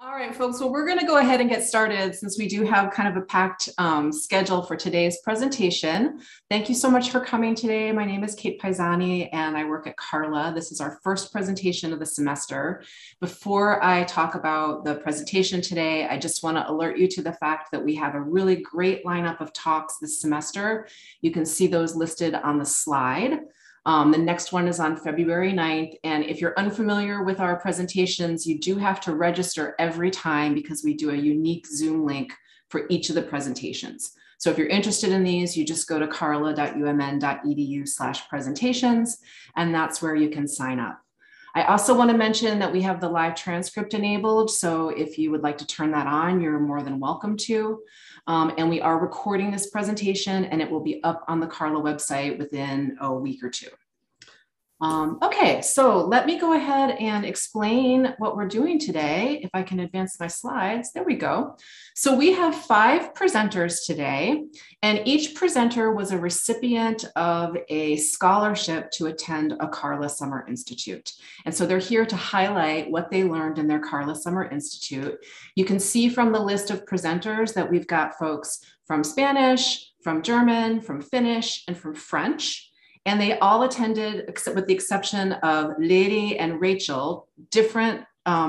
All right, folks, well, we're going to go ahead and get started since we do have kind of a packed schedule for today's presentation. Thank you so much for coming today. My name is Kate Paisani and I work at CARLA. This is our first presentation of the semester. Before I talk about the presentation today, I just want to alert you to the fact that we have a really great lineup of talks this semester. You can see those listed on the slide. The next one is on February 9th. And if you're unfamiliar with our presentations, you do have to register every time because we do a unique Zoom link for each of the presentations. So if you're interested in these, you just go to carla.umn.edu/presentations, and that's where you can sign up. I also want to mention that we have the live transcript enabled. So if you would like to turn that on, you're more than welcome to. And we are recording this presentation and it will be up on the CARLA website within a week or two. Okay, so let me go ahead and explain what we're doing today. If I can advance my slides, there we go. So we have 5 presenters today, and each presenter was a recipient of a scholarship to attend a CARLA Summer Institute. And so they're here to highlight what they learned in their CARLA Summer Institute. You can see from the list of presenters that we've got folks from Spanish, from German, from Finnish, and from French. And they all attended, except with the exception of Leiry and Rachel, different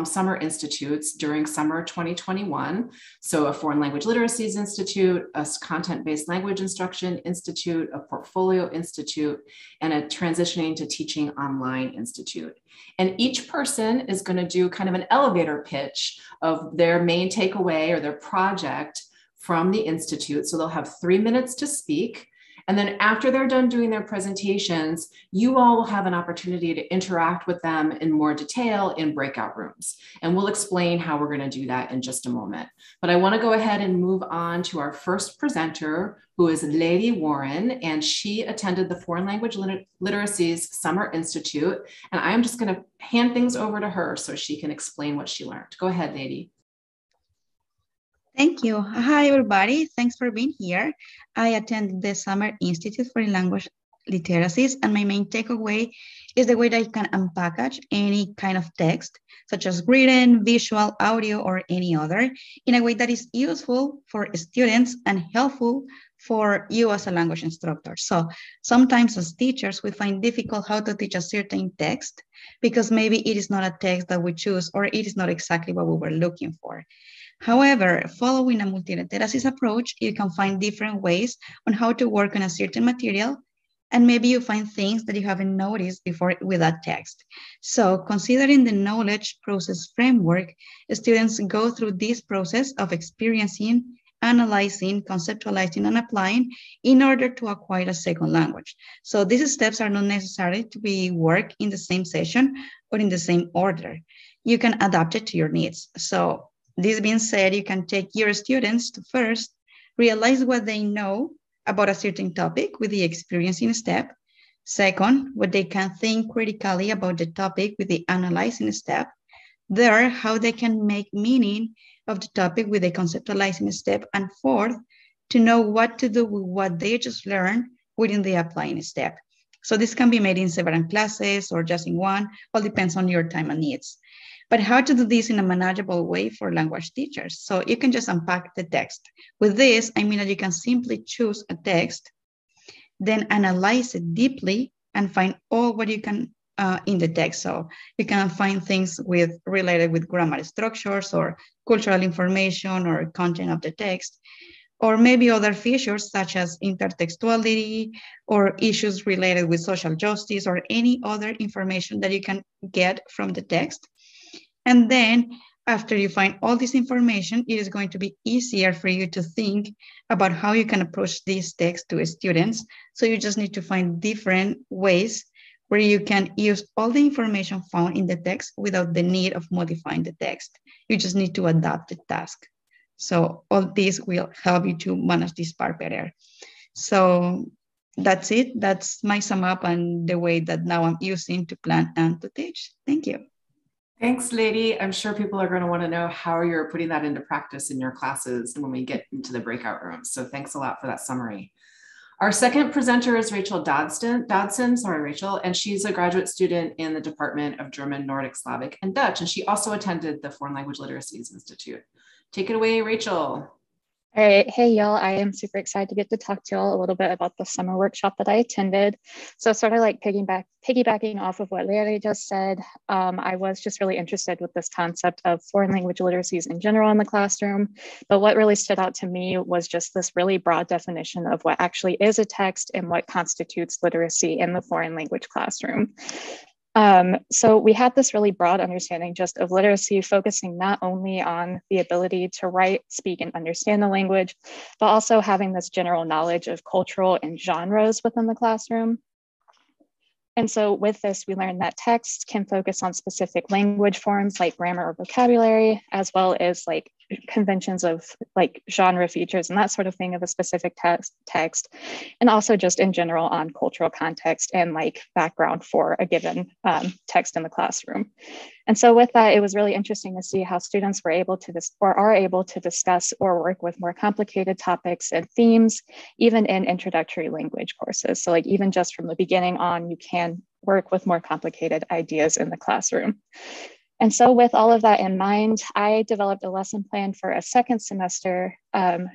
summer institutes during summer 2021. So a Foreign Language Literacies Institute, a Content-Based Language Instruction Institute, a Portfolio Institute, and a Transitioning to Teaching Online Institute. And each person is going to do kind of an elevator pitch of their main takeaway or their project from the Institute. So they'll have 3 minutes to speak. And then after they're done doing their presentations, you all will have an opportunity to interact with them in more detail in breakout rooms. And we'll explain how we're going to do that in just a moment. But I want to go ahead and move on to our first presenter, who is Leiry Warren, and she attended the Foreign Language Literacies Summer Institute. And I'm just going to hand things over to her so she can explain what she learned. Go ahead, Leiry. Thank you. Hi, everybody. Thanks for being here. I attended the Summer Institute for Language Literacies, and my main takeaway is the way that you can unpackage any kind of text, such as written, visual, audio, or any other, in a way that is useful for students and helpful for you as a language instructor. So sometimes as teachers, we find difficult how to teach a certain text because maybe it is not a text that we choose or it is not exactly what we were looking for. However, following a multiliteracies approach, you can find different ways on how to work on a certain material, and maybe you find things that you haven't noticed before with that text. So considering the knowledge process framework, students go through this process of experiencing, analyzing, conceptualizing, and applying in order to acquire a second language. So these steps are not necessary to be worked in the same session or in the same order. You can adapt it to your needs. So this being said, you can take your students to first realize what they know about a certain topic with the experiencing step. Second, what they can think critically about the topic with the analyzing step. Third, how they can make meaning of the topic with the conceptualizing step. And fourth, to know what to do with what they just learned within the applying step. So this can be made in several classes or just in one, all depends on your time and needs. But how to do this in a manageable way for language teachers? So you can just unpack the text. With this, I mean that you can simply choose a text, then analyze it deeply and find all what you can in the text. So you can find things related with grammar structures or cultural information or content of the text, or maybe other features such as intertextuality or issues related with social justice or any other information that you can get from the text. And then after you find all this information, it is going to be easier for you to think about how you can approach this text to students. So you just need to find different ways where you can use all the information found in the text without the need of modifying the text. You just need to adapt the task. So all this will help you to manage this part better. So that's it. That's my sum up and the way that now I'm using to plan and to teach. Thank you. Thanks, Leiry. I'm sure people are going to want to know how you're putting that into practice in your classes when we get into the breakout rooms. So thanks a lot for that summary. Our second presenter is Rachel Dodson, sorry, Rachel, and she's a graduate student in the Department of German, Nordic, Slavic, and Dutch, and she also attended the Foreign Language Literacies Institute. Take it away, Rachel. All right. Hey, y'all. I am super excited to get to talk to y'all a little bit about the summer workshop that I attended. So sort of like piggybacking off of what Leiry just said, I was just really interested with this concept of foreign language literacies in general in the classroom. But what really stood out to me was just this really broad definition of what actually is a text and what constitutes literacy in the foreign language classroom. So we had this really broad understanding just of literacy, focusing not only on the ability to write, speak, and understand the language, but also having this general knowledge of cultural and genres within the classroom. And so with this, we learned that text can focus on specific language forms like grammar or vocabulary, as well as like conventions of like genre features and that sort of thing of a specific text, and also just in general on cultural context and like background for a given text in the classroom. And so with that, it was really interesting to see how students were able to are able to discuss or work with more complicated topics and themes, even in introductory language courses. So like even just from the beginning on, you can work with more complicated ideas in the classroom. And so with all of that in mind, I developed a lesson plan for a second semester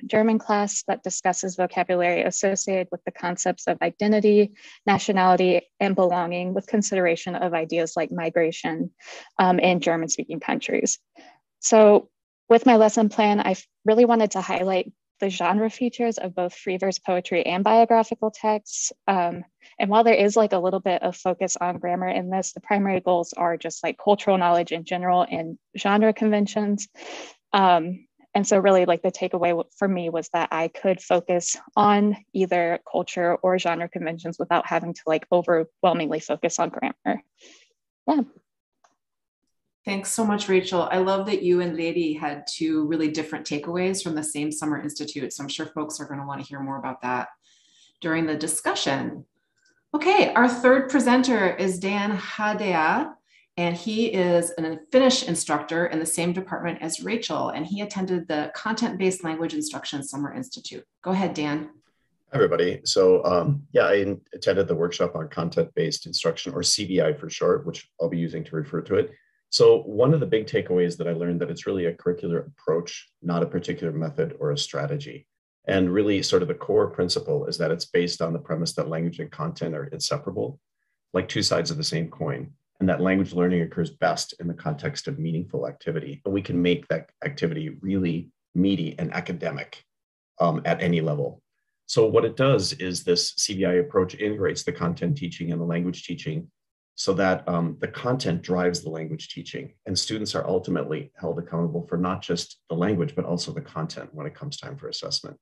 German class that discusses vocabulary associated with the concepts of identity, nationality, and belonging, with consideration of ideas like migration in German-speaking countries. So with my lesson plan, I really wanted to highlight the genre features of both free verse poetry and biographical texts. And while there is like a little bit of focus on grammar in this, the primary goals are just like cultural knowledge in general and genre conventions. And so really like the takeaway for me was that I could focus on either culture or genre conventions without having to like overwhelmingly focus on grammar. Yeah. Thanks so much, Rachel. I love that you and Leiry had two really different takeaways from the same Summer Institute. So I'm sure folks are going to want to hear more about that during the discussion. Okay, our third presenter is Dan Hadea, and he is a Finnish instructor in the same department as Rachel, and he attended the Content-Based Language Instruction Summer Institute. Go ahead, Dan. Hi, everybody. So yeah, I attended the workshop on content-based instruction, or CBI for short, which I'll be using to refer to it. So one of the big takeaways that I learned that it's really a curricular approach, not a particular method or a strategy. And really sort of the core principle is that it's based on the premise that language and content are inseparable, like two sides of the same coin, and that language learning occurs best in the context of meaningful activity. And we can make that activity really meaty and academic at any level. So what it does is this CBI approach integrates the content teaching and the language teaching so that the content drives the language teaching, and students are ultimately held accountable for not just the language, but also the content when it comes time for assessment.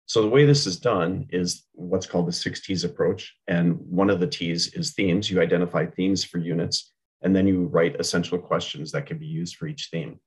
So the way this is done is what's called the 6 T's approach. And one of the T's is themes. You identify themes for units, and then you write essential questions that can be used for each theme.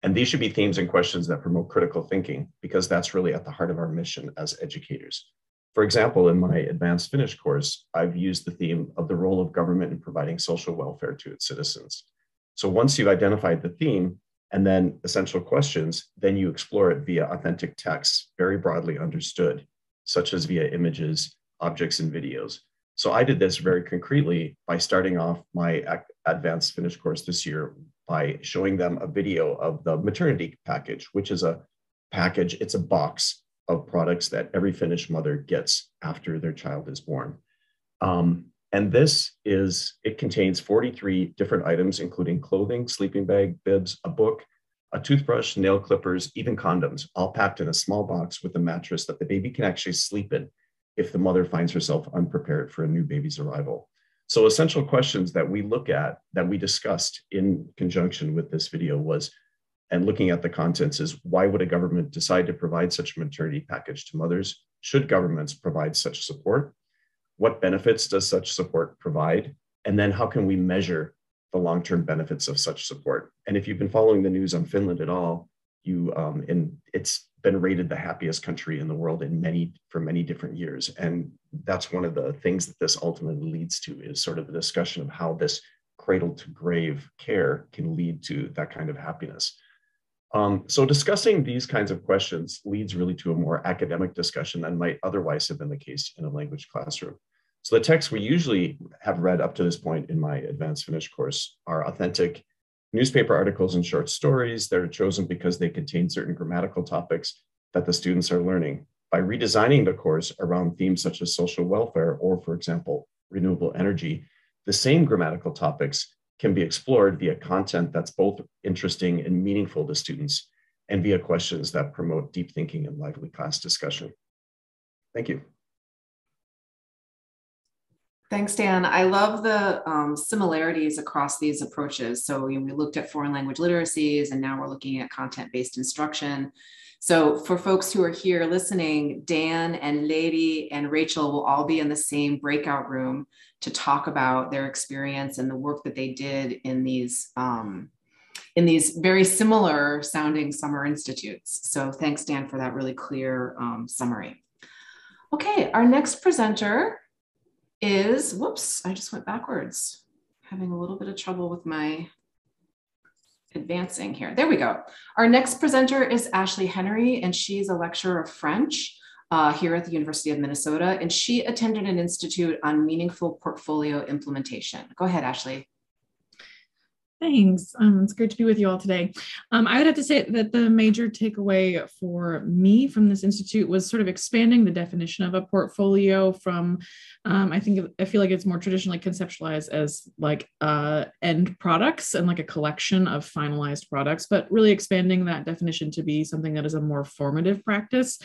And these should be themes and questions that promote critical thinking, because that's really at the heart of our mission as educators. For example, in my advanced Finnish course, I've used the theme of the role of government in providing social welfare to its citizens. So once you've identified the theme and then essential questions, then you explore it via authentic texts, very broadly understood, such as via images, objects, and videos. So I did this very concretely by starting off my advanced Finnish course this year by showing them a video of the maternity package, which is a package, it's a box of products that every Finnish mother gets after their child is born. And it contains 43 different items, including clothing, sleeping bag, bibs, a book, a toothbrush, nail clippers, even condoms, all packed in a small box with a mattress that the baby can actually sleep in if the mother finds herself unprepared for a new baby's arrival. So essential questions that we look at, that we discussed in conjunction with this video was, and looking at the contents is, why would a government decide to provide such a maternity package to mothers? Should governments provide such support? What benefits does such support provide? And then how can we measure the long-term benefits of such support? And if you've been following the news on Finland at all, it's been rated the happiest country in the world for many different years. And that's one of the things that this ultimately leads to, is sort of the discussion of how this cradle to grave care can lead to that kind of happiness. So discussing these kinds of questions leads really to a more academic discussion than might otherwise have been the case in a language classroom. So the texts we usually have read up to this point in my advanced Finnish course are authentic newspaper articles and short stories that are chosen because they contain certain grammatical topics that the students are learning. By redesigning the course around themes such as social welfare or, for example, renewable energy, the same grammatical topics can be explored via content that's both interesting and meaningful to students, and via questions that promote deep thinking and lively class discussion. Thank you. Thanks, Dan. I love the similarities across these approaches. So we looked at foreign language literacies, and now we're looking at content-based instruction. So for folks who are here listening, Dan and Leiry and Rachel will all be in the same breakout room to talk about their experience and the work that they did in these very similar sounding summer institutes. So thanks, Dan, for that really clear summary. Okay, our next presenter is, whoops, I just went backwards. Having a little bit of trouble with my advancing here. There we go. Our next presenter is Ashley Henry, and she's a lecturer of French here at the University of Minnesota, and she attended an institute on meaningful portfolio implementation. Go ahead, Ashley. Thanks. It's great to be with you all today. I would have to say that the major takeaway for me from this institute was sort of expanding the definition of a portfolio from, I feel like it's more traditionally conceptualized as like end products and like a collection of finalized products, but really expanding that definition to be something that is a more formative practice.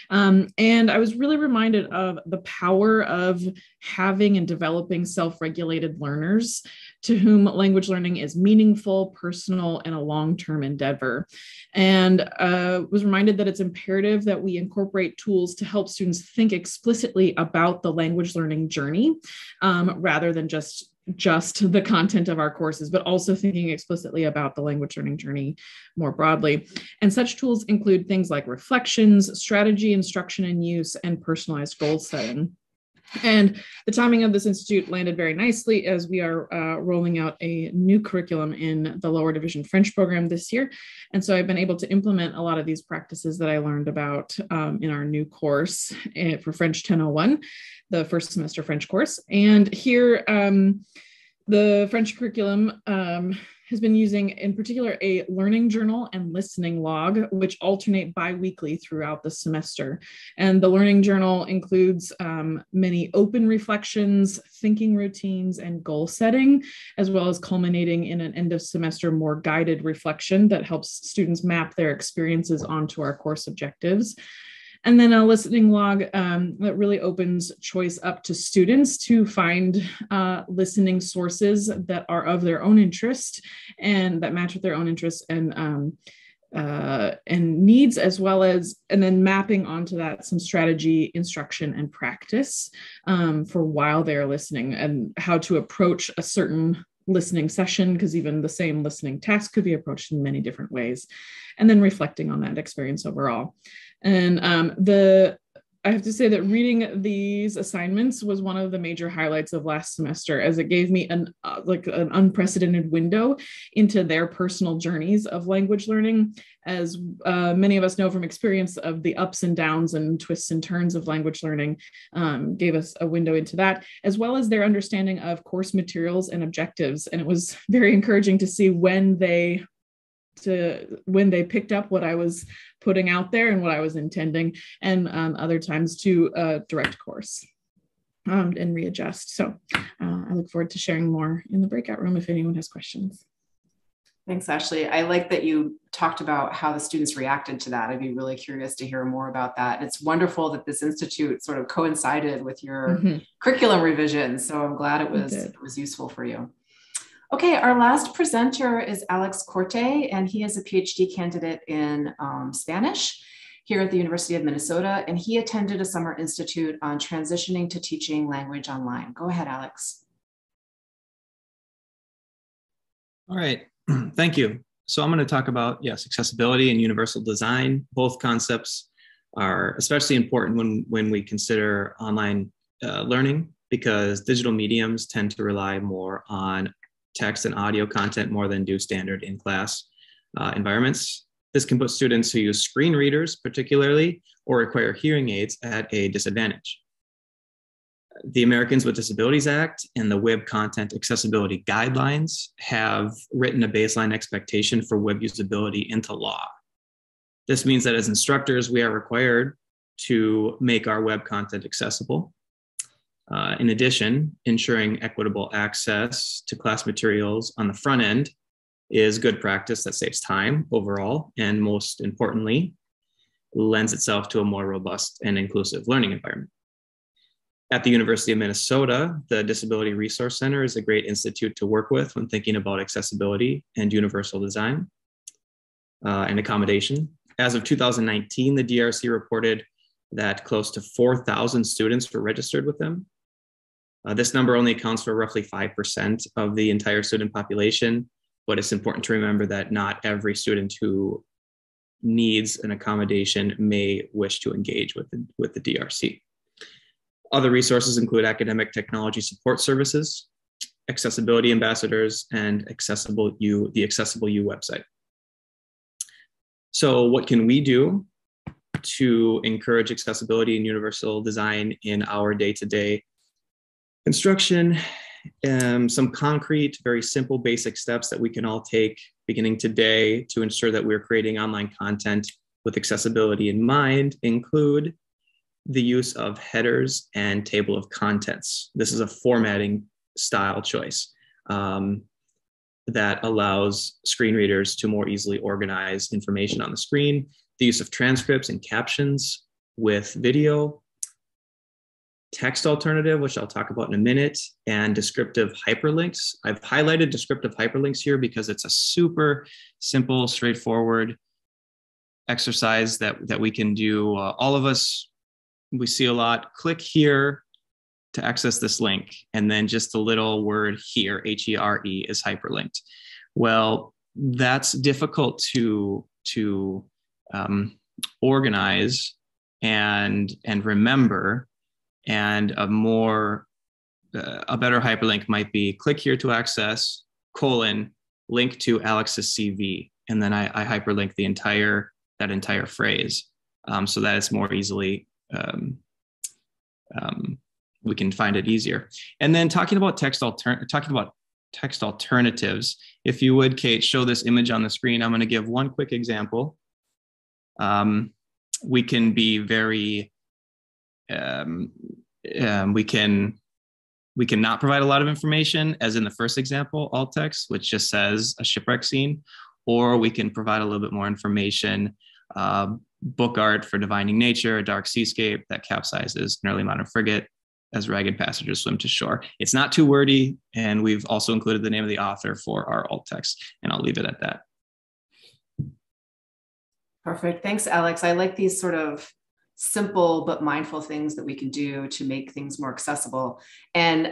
And I was really reminded of the power of having and developing self-regulated learners to whom language learning is meaningful, personal, and a long-term endeavor. And was reminded that it's imperative that we incorporate tools to help students think explicitly about the language learning journey, rather than just the content of our courses, but also thinking explicitly about the language learning journey more broadly. And such tools include things like reflections, strategy, instruction and use, and personalized goal setting. And the timing of this institute landed very nicely as we are rolling out a new curriculum in the lower division French program this year. And so I've been able to implement a lot of these practices that I learned about in our new course for French 1001, the first semester French course. And here, the French curriculum has been using in particular a learning journal and listening log, which alternate bi-weekly throughout the semester. And the learning journal includes many open reflections, thinking routines, and goal setting, as well as culminating in an end of semester more guided reflection that helps students map their experiences onto our course objectives. And then a listening log that really opens choice up to students to find listening sources that are of their own interest and that match with their own interests and needs, as well as, and then mapping onto that some strategy, instruction, and practice for while they're listening and how to approach a certain listening session, because even the same listening task could be approached in many different ways, and then reflecting on that experience overall. And I have to say that reading these assignments was one of the major highlights of last semester, as it gave me an unprecedented window into their personal journeys of language learning. As many of us know from experience of the ups and downs and twists and turns of language learning, gave us a window into that, as well as their understanding of course materials and objectives. And it was very encouraging to see when they picked up what I was putting out there and what I was intending, and other times to direct course and readjust. So I look forward to sharing more in the breakout room if anyone has questions. Thanks, Ashley. I like that you talked about how the students reacted to that. I'd be really curious to hear more about that. It's wonderful that this institute sort of coincided with your curriculum revision. So I'm glad it was useful for you. Okay, our last presenter is Alex Corte, and he is a PhD candidate in Spanish here at the University of Minnesota, and he attended a summer institute on transitioning to teaching language online. Go ahead, Alex. All right, thank you. So I'm going to talk about, yes, accessibility and universal design. Both concepts are especially important when we consider online learning, because digital mediums tend to rely more on text and audio content more than do standard in-class environments. This can put students who use screen readers particularly or require hearing aids at a disadvantage. The Americans with Disabilities Act and the Web Content Accessibility Guidelines have written a baseline expectation for web usability into law. This means that as instructors, we are required to make our web content accessible. In addition, ensuring equitable access to class materials on the front end is good practice that saves time overall, and most importantly, lends itself to a more robust and inclusive learning environment. At the University of Minnesota, the Disability Resource Center is a great institute to work with when thinking about accessibility and universal design and accommodation. As of 2019, the DRC reported that close to 4,000 students were registered with them. This number only accounts for roughly 5% of the entire student population, but it's important to remember that not every student who needs an accommodation may wish to engage with the DRC. Other resources include academic technology support services, accessibility ambassadors, and the Accessible U website. So what can we do to encourage accessibility and universal design in our day-to-day instruction? Some concrete, very simple, basic steps that we can all take beginning today to ensure that we're creating online content with accessibility in mind include the use of headers and table of contents. This is a formatting style choice that allows screen readers to more easily organize information on the screen. The use of transcripts and captions with video, text alternative, which I'll talk about in a minute, and descriptive hyperlinks. I've highlighted descriptive hyperlinks here because it's a super simple, straightforward exercise that we can do. All of us, we see a lot. Click here to access this link, and then just a little word here, H-E-R-E, is hyperlinked. Well, that's difficult to organize and remember. And a better hyperlink might be click here to access, link to Alex's CV. And then I hyperlink that entire phrase so that it's more easily, we can find it easier. And then talking about text alternatives, if you would, Kate, show this image on the screen. I'm going to give one quick example. We can be very, we can not provide a lot of information, as in the first example, alt text, which just says a shipwreck scene, or we can provide a little bit more information, book art for divining nature, a dark seascape that capsizes an early modern frigate as ragged passengers swim to shore. It's not too wordy, and we've also included the name of the author for our alt text, and I'll leave it at that. Perfect. Thanks, Alex. I like these sort of simple but mindful things that we can do to make things more accessible. And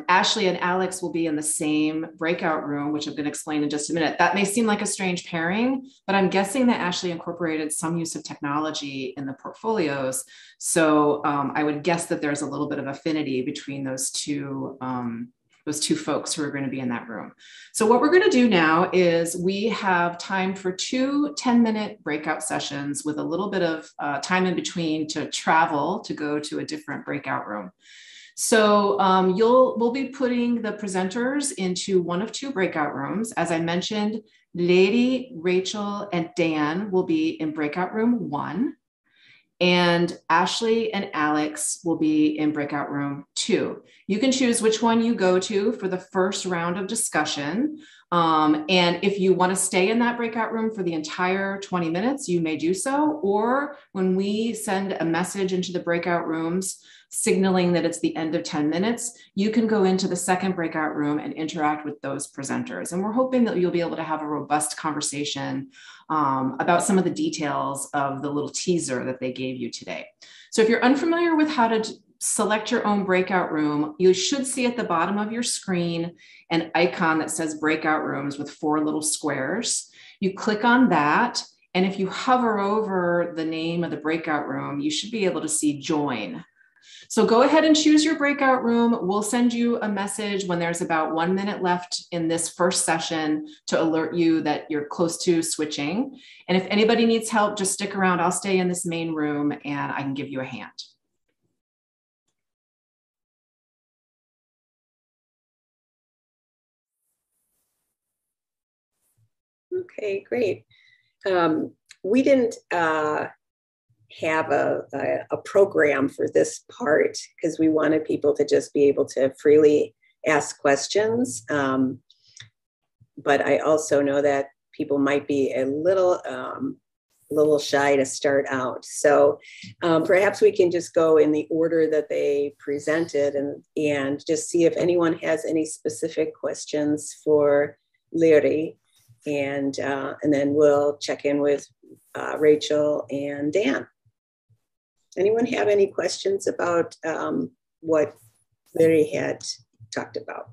Ashley and Alex will be in the same breakout room, which I'm going to explain in just a minute. That may seem like a strange pairing, but I'm guessing that Ashley incorporated some use of technology in the portfolios. So I would guess that there's a little bit of affinity between those two folks who are going to be in that room. So what we're going to do now is we have time for 2 10-minute breakout sessions with a little bit of time in between to travel to go to a different breakout room. So we'll be putting the presenters into one of 2 breakout rooms. As I mentioned, Leiry, Rachel, and Dan will be in breakout room 1. And Ashley and Alex will be in breakout room 2. You can choose which one you go to for the first round of discussion. And if you want to stay in that breakout room for the entire 20 minutes, you may do so. Or when we send a message into the breakout rooms signaling that it's the end of 10 minutes, you can go into the second breakout room and interact with those presenters. And we're hoping that you'll be able to have a robust conversation about some of the details of the little teaser that they gave you today. So if you're unfamiliar with how to select your own breakout room, you should see at the bottom of your screen an icon that says breakout rooms with 4 little squares. You click on that, and if you hover over the name of the breakout room, you should be able to see join. So go ahead and choose your breakout room. We'll send you a message when there's about 1 minute left in this first session to alert you that you're close to switching. And if anybody needs help, just stick around. I'll stay in this main room and I can give you a hand. Okay, great. We didn't have a program for this part because we wanted people to just be able to freely ask questions. But I also know that people might be a little shy to start out. So perhaps we can just go in the order that they presented and just see if anyone has any specific questions for Leiry. And then we'll check in with Rachel and Dan. Anyone have any questions about what Leiry had talked about?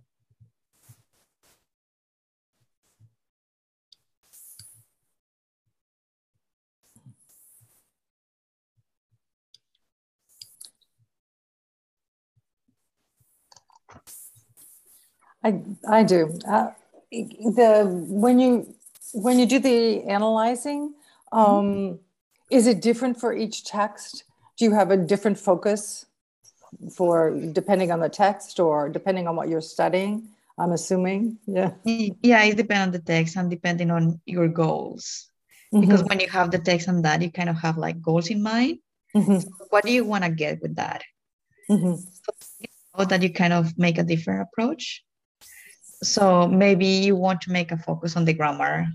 I do. When you do the analyzing, is it different for each text? Do you have a different focus for depending on the text or depending on what you're studying? I'm assuming, yeah. Yeah, it depends on the text and depending on your goals. Because when you have the text and that, you kind of have like goals in mind. So what do you want to get with that? So that you kind of make a different approach. So maybe you want to make a focus on the grammar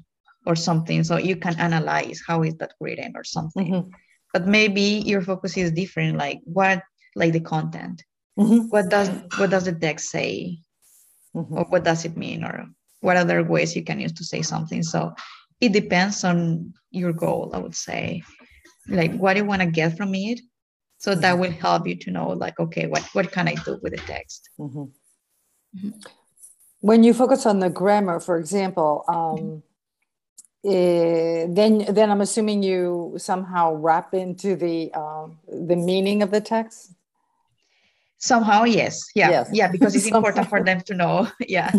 or something, so you can analyze how is that written or something. But maybe your focus is different, like the content. What does the text say? Or what does it mean? Or what other ways you can use to say something? So it depends on your goal, I would say. Like what do you want to get from it? So that will help you to know, like, okay, what can I do with the text? When you focus on the grammar, for example, then I'm assuming you somehow wrap into the meaning of the text. Somehow, yes. Yeah, because it's important for them to know. Yeah,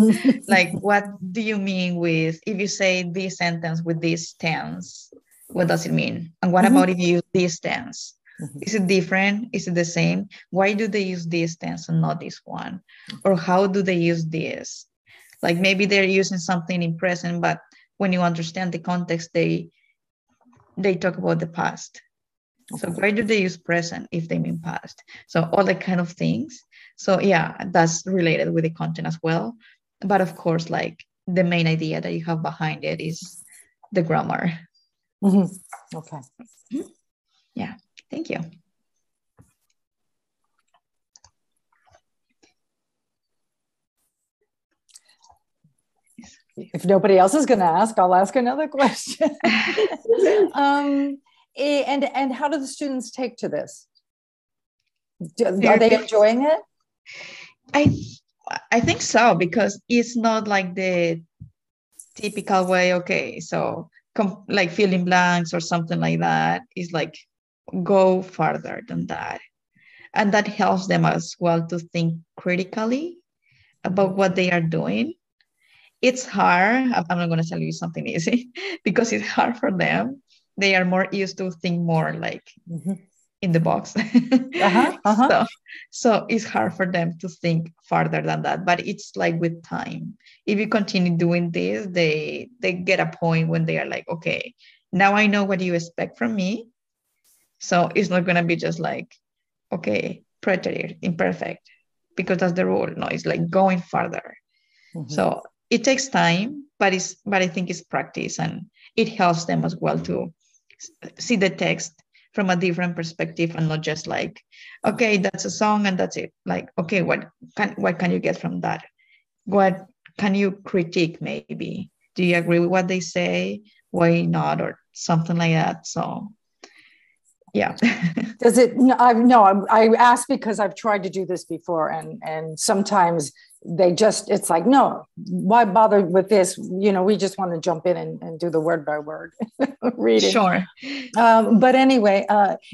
like what do you mean with if you say this sentence with this tense? What does it mean? And what about if you use this tense? Is it different? Is it the same? Why do they use this tense and not this one? Or how do they use this? Like maybe they're using something in present, but when you understand the context, they talk about the past. So why do they use present if they mean past? So all that kind of things. So yeah, that's related with the content as well. But of course, like the main idea that you have behind it is the grammar. Okay. Yeah, thank you. If nobody else is going to ask, I'll ask another question. And how do the students take to this? Are they enjoying it? I think so, because it's not like the typical way, okay, so like filling blanks or something like that. It's like go further than that. And that helps them as well to think critically about what they are doing. It's hard. I'm not going to tell you something easy because it's hard for them. They are more used to think more like in the box. So it's hard for them to think farther than that. But it's like with time. If you continue doing this, they get a point when they are like, okay, now I know what you expect from me. So it's not going to be just like, okay, preterite, imperfect, because that's the rule. No, it's like going further. So it takes time, but I think it's practice, and it helps them as well to see the text from a different perspective and not just like, okay, that's a song and that's it. Like, okay, what can you get from that? What can you critique maybe? Do you agree with what they say? Why not? Or something like that. So yeah. Does it? No, I asked because I've tried to do this before, and sometimes it's like, no, why bother with this? You know, we just want to jump in and do the word by word reading. Sure. But anyway,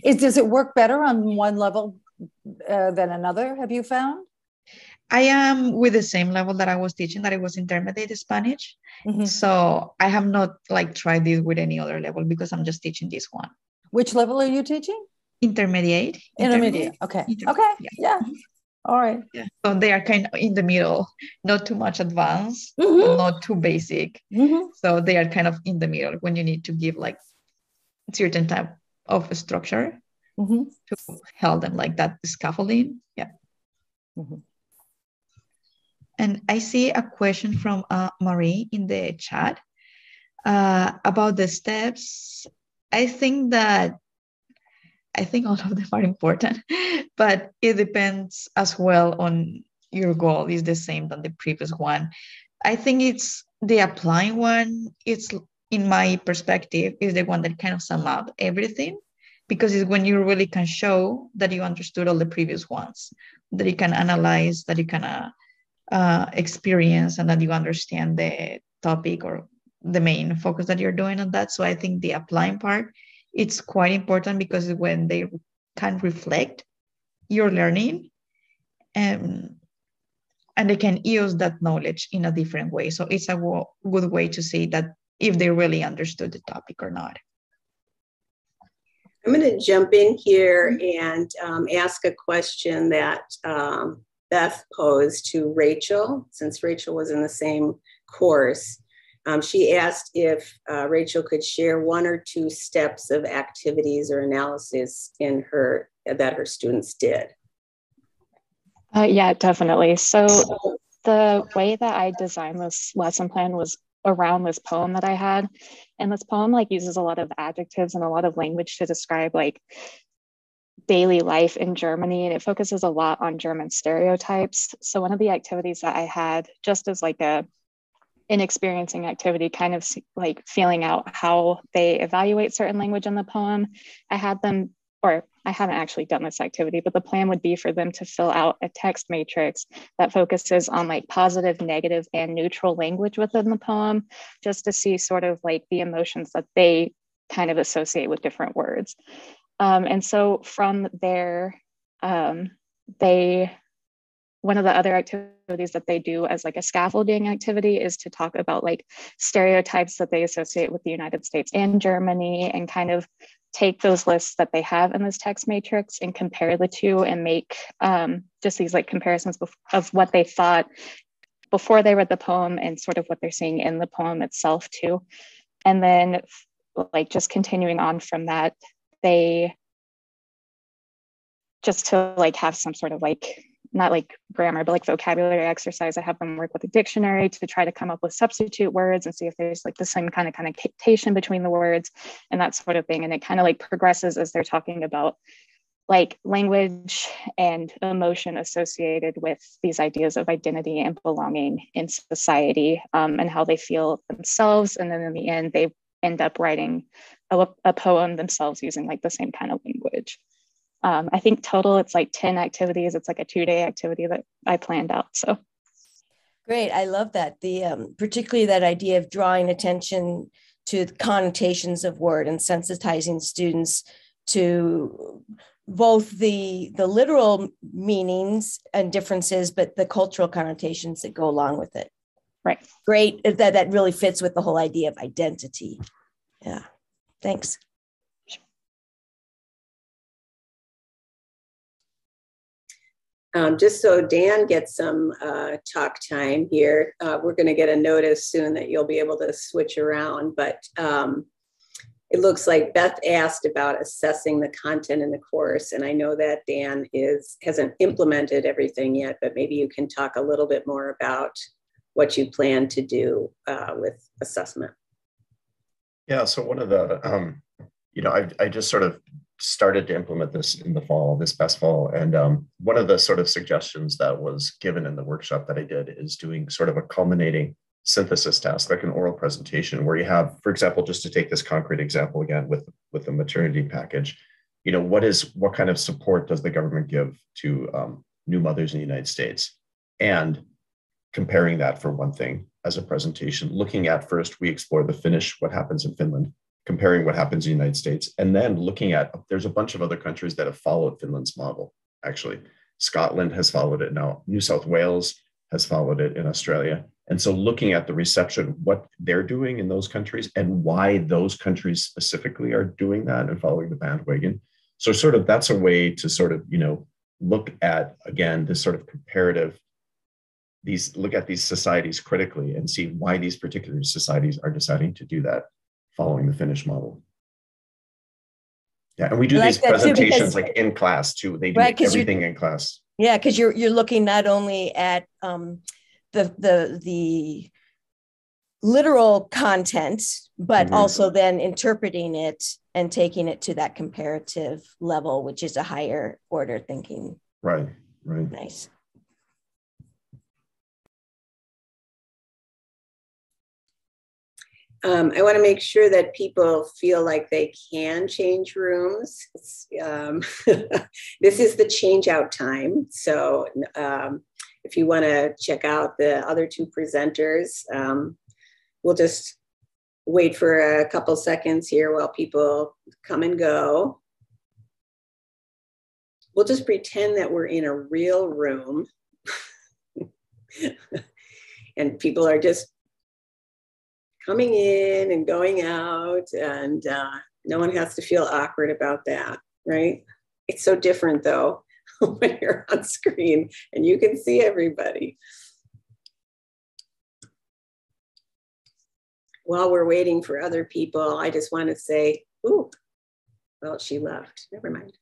does it work better on one level than another, have you found? I am with the same level that I was teaching, that it was intermediate Spanish. Mm-hmm. So I have not like tried this with any other level because I'm just teaching this one. Which level are you teaching? Intermediate. Intermediate. Okay. Okay. Yeah. All right. Yeah. So they are kind of in the middle, not too much advanced, Mm-hmm. but not too basic. Mm-hmm. So they are kind of in the middle when you need to give like certain type of structure mm-hmm. to help them, like that scaffolding. Yeah. Mm-hmm. And I see a question from Marie in the chat about the steps. I think all of them are important, but it depends as well on your goal is the same than the previous one. I think it's the applying one. It's, in my perspective, is the one that kind of sum up everything, because it's when you really can show that you understood all the previous ones, that you can analyze, that you can experience, and that you understand the topic or the main focus that you're doing on that. So I think the applying part, it's quite important, because when they can reflect your learning, and they can use that knowledge in a different way. So it's a good way to see that if they really understood the topic or not. I'm going to jump in here and ask a question that Beth posed to Rachel, since Rachel was in the same course. She asked if Rachel could share one or two steps of activities or analysis that her students did. Yeah, definitely. So the way that I designed this lesson plan was around this poem that I had. And this poem like uses a lot of adjectives and a lot of language to describe like daily life in Germany, and it focuses a lot on German stereotypes. So one of the activities that I had, just as like an experiencing activity, kind of like feeling out how they evaluate certain language in the poem, I had them, or I haven't actually done this activity, but the plan would be for them to fill out a text matrix that focuses on like positive, negative, and neutral language within the poem, just to see sort of like the emotions that they kind of associate with different words. And so from there, one of the other activities that they do as like a scaffolding activity is to talk about like stereotypes that they associate with the United States and Germany, and kind of take those lists that they have in this text matrix and compare the two, and make just these like comparisons of what they thought before they read the poem and sort of what they're seeing in the poem itself too. And then like just continuing on from that, they just to like have some sort of like, not like grammar, but like vocabulary exercise. I have them work with a dictionary to try to come up with substitute words and see if there's like the same kind of connotation between the words and that sort of thing. And it kind of like progresses as they're talking about like language and emotion associated with these ideas of identity and belonging in society, and how they feel themselves. And then in the end, they end up writing a poem themselves using like the same kind of language. I think total it's like 10 activities. It's like a 2-day activity that I planned out. So great. I love that. Particularly that idea of drawing attention to the connotations of word and sensitizing students to both the literal meanings and differences, but the cultural connotations that go along with it. Right. Great. That really fits with the whole idea of identity. Yeah. Thanks. Just so Dan gets some talk time here, we're going to get a notice soon that you'll be able to switch around, but it looks like Beth asked about assessing the content in the course, and I know that Dan hasn't implemented everything yet, but maybe you can talk a little bit more about what you plan to do with assessment. Yeah, so one of the, I just sort of started to implement this in the fall, this past fall. And one of the sort of suggestions that was given in the workshop that I did is doing sort of a culminating synthesis task, like an oral presentation where you have, for example, just to take this concrete example again with the maternity package, what kind of support does the government give to new mothers in the United States? And comparing that for one thing as a presentation, looking at first, we explore what happens in Finland, comparing what happens in the United States, and then looking at, there's a bunch of other countries that have followed Finland's model. actually. Scotland has followed it now. New South Wales has followed it in Australia. And so looking at the reception, what they're doing in those countries and why those countries specifically are doing that and following the bandwagon. So sort of that's a way to sort of, you know, look at, again, this sort of comparative, look at these societies critically and see why these particular societies are deciding to do that following the Finnish model. Yeah, and we do these presentations like in class too. They do everything in class. Yeah, because you're looking not only at the literal content, but also then interpreting it and taking it to that comparative level, which is a higher order thinking. Right, right. Nice. I want to make sure that people feel like they can change rooms. This is the change out time. So if you want to check out the other two presenters, we'll just wait for a couple seconds here while people come and go. We'll just pretend that we're in a real room and people are just coming in and going out, and no one has to feel awkward about that, right? It's so different though when you're on screen and you can see everybody. While we're waiting for other people, I just want to say, ooh, well, she left, never mind.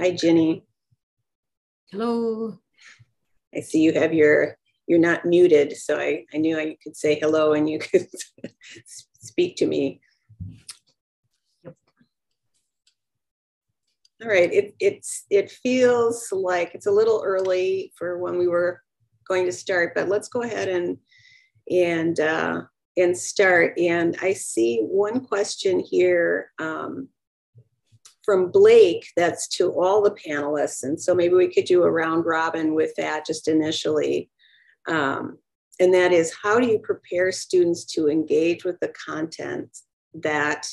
Hi, Ginny. Hello. I see you have you're not muted, so I knew I could say hello and you could speak to me. Yep. All right, it feels like it's a little early for when we were going to start, but let's go ahead and start. And I see one question here from Blake that's to all the panelists. And so maybe we could do a round robin with that just initially. And that is, how do you prepare students to engage with the content that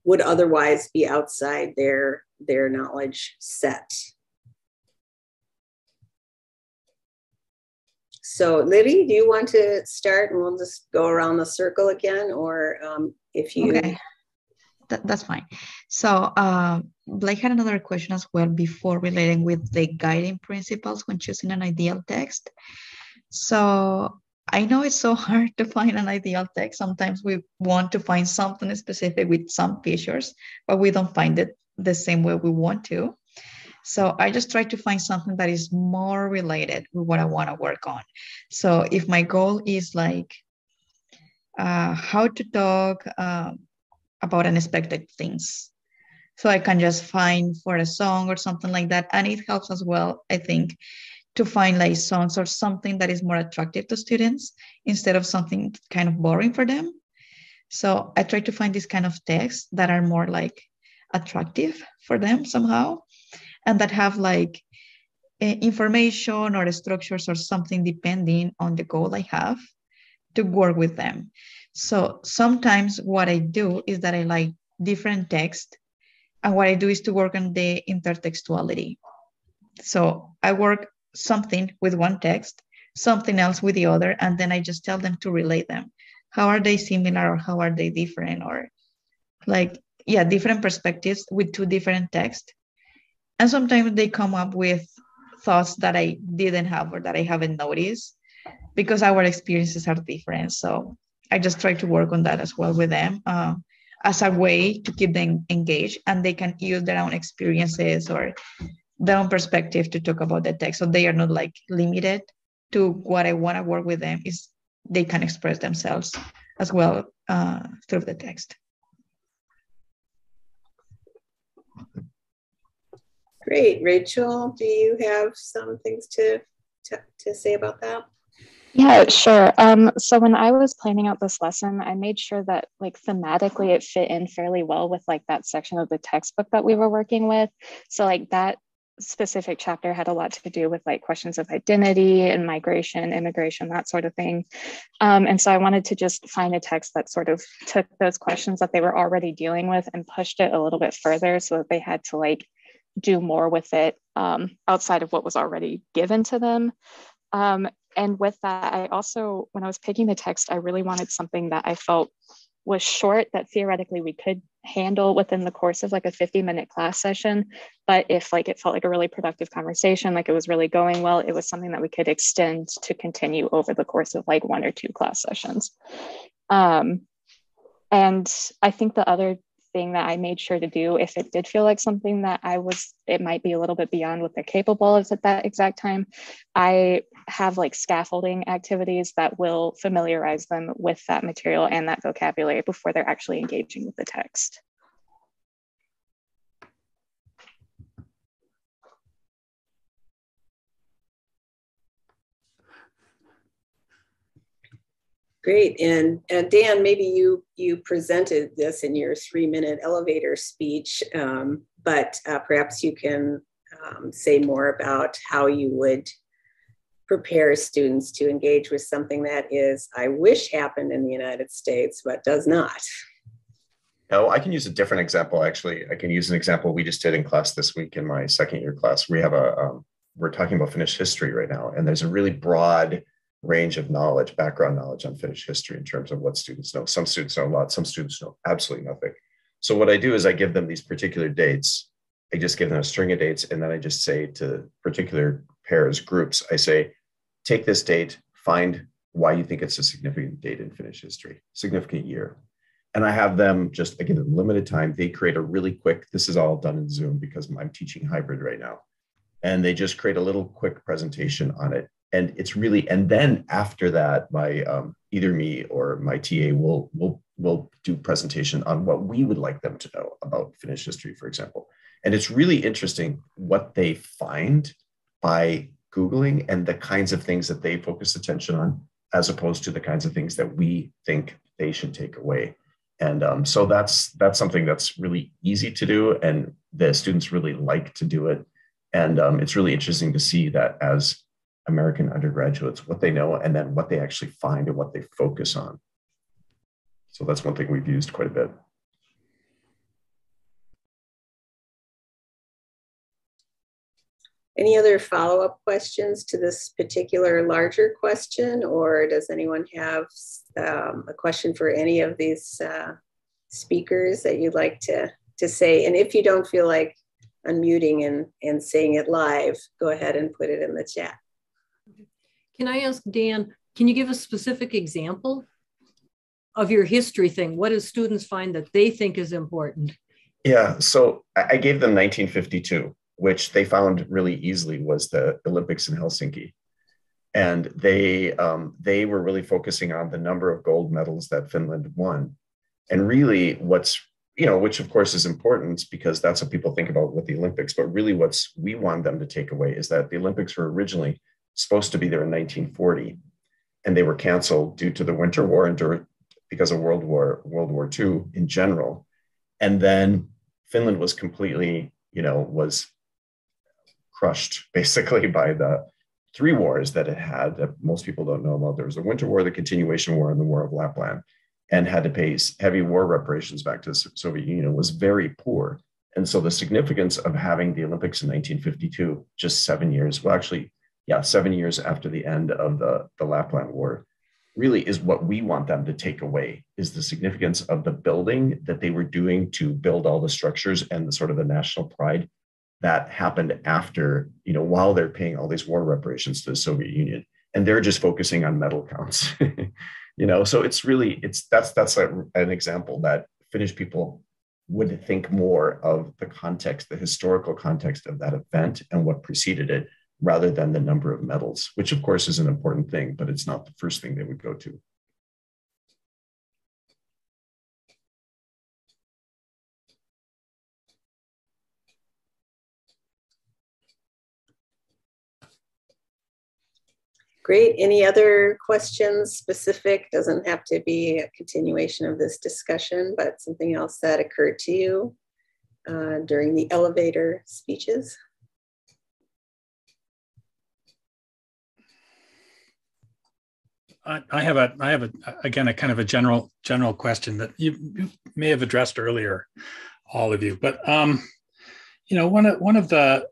would otherwise be outside their knowledge set? So Leiry, do you want to start and we'll just go around the circle again, or if you... Okay. That's fine. So Blake had another question as well before relating with the guiding principles when choosing an ideal text. So I know it's so hard to find an ideal text. Sometimes we want to find something specific with some features, but we don't find it the same way we want to. So I just try to find something that is more related with what I want to work on. So if my goal is like how to talk about unexpected things, so I can just find for a song or something like that. And it helps as well, I think, to find like songs or something that is more attractive to students instead of something kind of boring for them. So I try to find these kind of texts that are more like attractive for them somehow, and that have like information or structures or something depending on the goal I have to work with them. So sometimes what I do is that I like different text, and what I do is to work on the intertextuality. So I work something with one text, something else with the other, and then I just tell them to relate them. How are they similar or how are they different? Or like, yeah, different perspectives with two different texts. And sometimes they come up with thoughts that I didn't have or that I haven't noticed because our experiences are different. So I just try to work on that as well with them as a way to keep them engaged, and they can use their own experiences or their own perspective to talk about the text. So they are not like limited to what I want to work with them. Is they can express themselves as well through the text. Great. Rachel, do you have some things to say about that? Yeah, sure. So when I was planning out this lesson, I made sure that like thematically it fit in fairly well with like that section of the textbook that we were working with. So like that specific chapter had a lot to do with like questions of identity and migration, immigration, that sort of thing. And so I wanted to just find a text that sort of took those questions that they were already dealing with and pushed it a little bit further so that they had to like do more with it outside of what was already given to them. And with that, I also, when I was picking the text, I really wanted something that I felt was short that theoretically we could handle within the course of like a 50-minute class session. But if like it felt like a really productive conversation, like it was really going well, it was something that we could extend to continue over the course of like 1 or 2 class sessions. And I think the other thing that I made sure to do, if it did feel like something that it might be a little bit beyond what they're capable of at that exact time, I have like scaffolding activities that will familiarize them with that material and that vocabulary before they're actually engaging with the text. Great. And Dan, maybe you presented this in your 3-minute elevator speech, but perhaps you can say more about how you would prepare students to engage with something that is, I wish happened in the United States, but does not. Oh, I can use a different example, actually. I can use an example we just did in class this week in my second year class. We have we're talking about Finnish history right now, and there's a really broad range of knowledge, background knowledge on Finnish history in terms of what students know. Some students know a lot, some students know absolutely nothing. So what I do is I give them these particular dates. I just give them a string of dates, and then I just say to particular pairs, groups, I say, take this date, find why you think it's a significant date in Finnish history, significant year. And I have them I give them limited time. They create a really quick, this is all done in Zoom because I'm teaching hybrid right now. And they just create a little quick presentation on it. And it's really, and then after that, my either me or my TA will do presentation on what we would like them to know about Finnish history, for example. And it's really interesting what they find by Googling and the kinds of things that they focus attention on, as opposed to the kinds of things that we think they should take away. And so that's something that's really easy to do, and the students really like to do it. And it's really interesting to see that as American undergraduates, what they know and then what they actually find and what they focus on. So that's one thing we've used quite a bit. Any other follow-up questions to this particular larger question, or does anyone have a question for any of these speakers that you'd like to say? And if you don't feel like unmuting and saying it live, go ahead and put it in the chat. Can I ask Dan, can you give a specific example of your history thing? What do students find that they think is important? Yeah, so I gave them 1952. Which they found really easily was the Olympics in Helsinki. And they were really focusing on the number of gold medals that Finland won. And really which of course is important because that's what people think about with the Olympics, but really we want them to take away is that the Olympics were originally supposed to be there in 1940, and they were canceled due to the Winter War and because of World War II in general. And then Finland was completely, was crushed basically by the 3 wars that it had that most people don't know about. There was the Winter War, the Continuation War, and the War of Lapland, and had to pay heavy war reparations back to the Soviet Union. Was very poor. And so the significance of having the Olympics in 1952, just 7 years, 7 years after the end of the Lapland War, really is what we want them to take away, is the significance of the building that they were doing to build all the structures and the sort of the national pride that happened after, while they're paying all these war reparations to the Soviet Union, and they're just focusing on medal counts, so that's an example that Finnish people would think more of the context, the historical context of that event and what preceded it, rather than the number of medals, which of course is an important thing, but it's not the first thing they would go to. Great. Any other questions specific? Doesn't have to be a continuation of this discussion, but something else that occurred to you during the elevator speeches? I have a again a kind of a general question that you may have addressed earlier, all of you. But one of the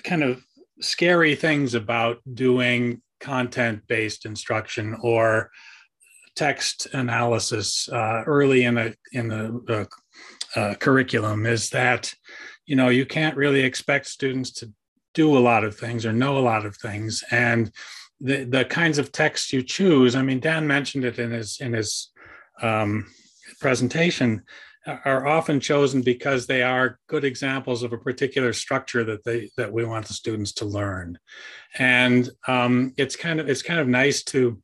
kind of scary things about doing content-based instruction or text analysis early in the curriculum is that you can't really expect students to do a lot of things or know a lot of things, and the kinds of text you choose. I mean, Dan mentioned it in his presentation, are often chosen because they are good examples of a particular structure that we want the students to learn, and it's kind of nice to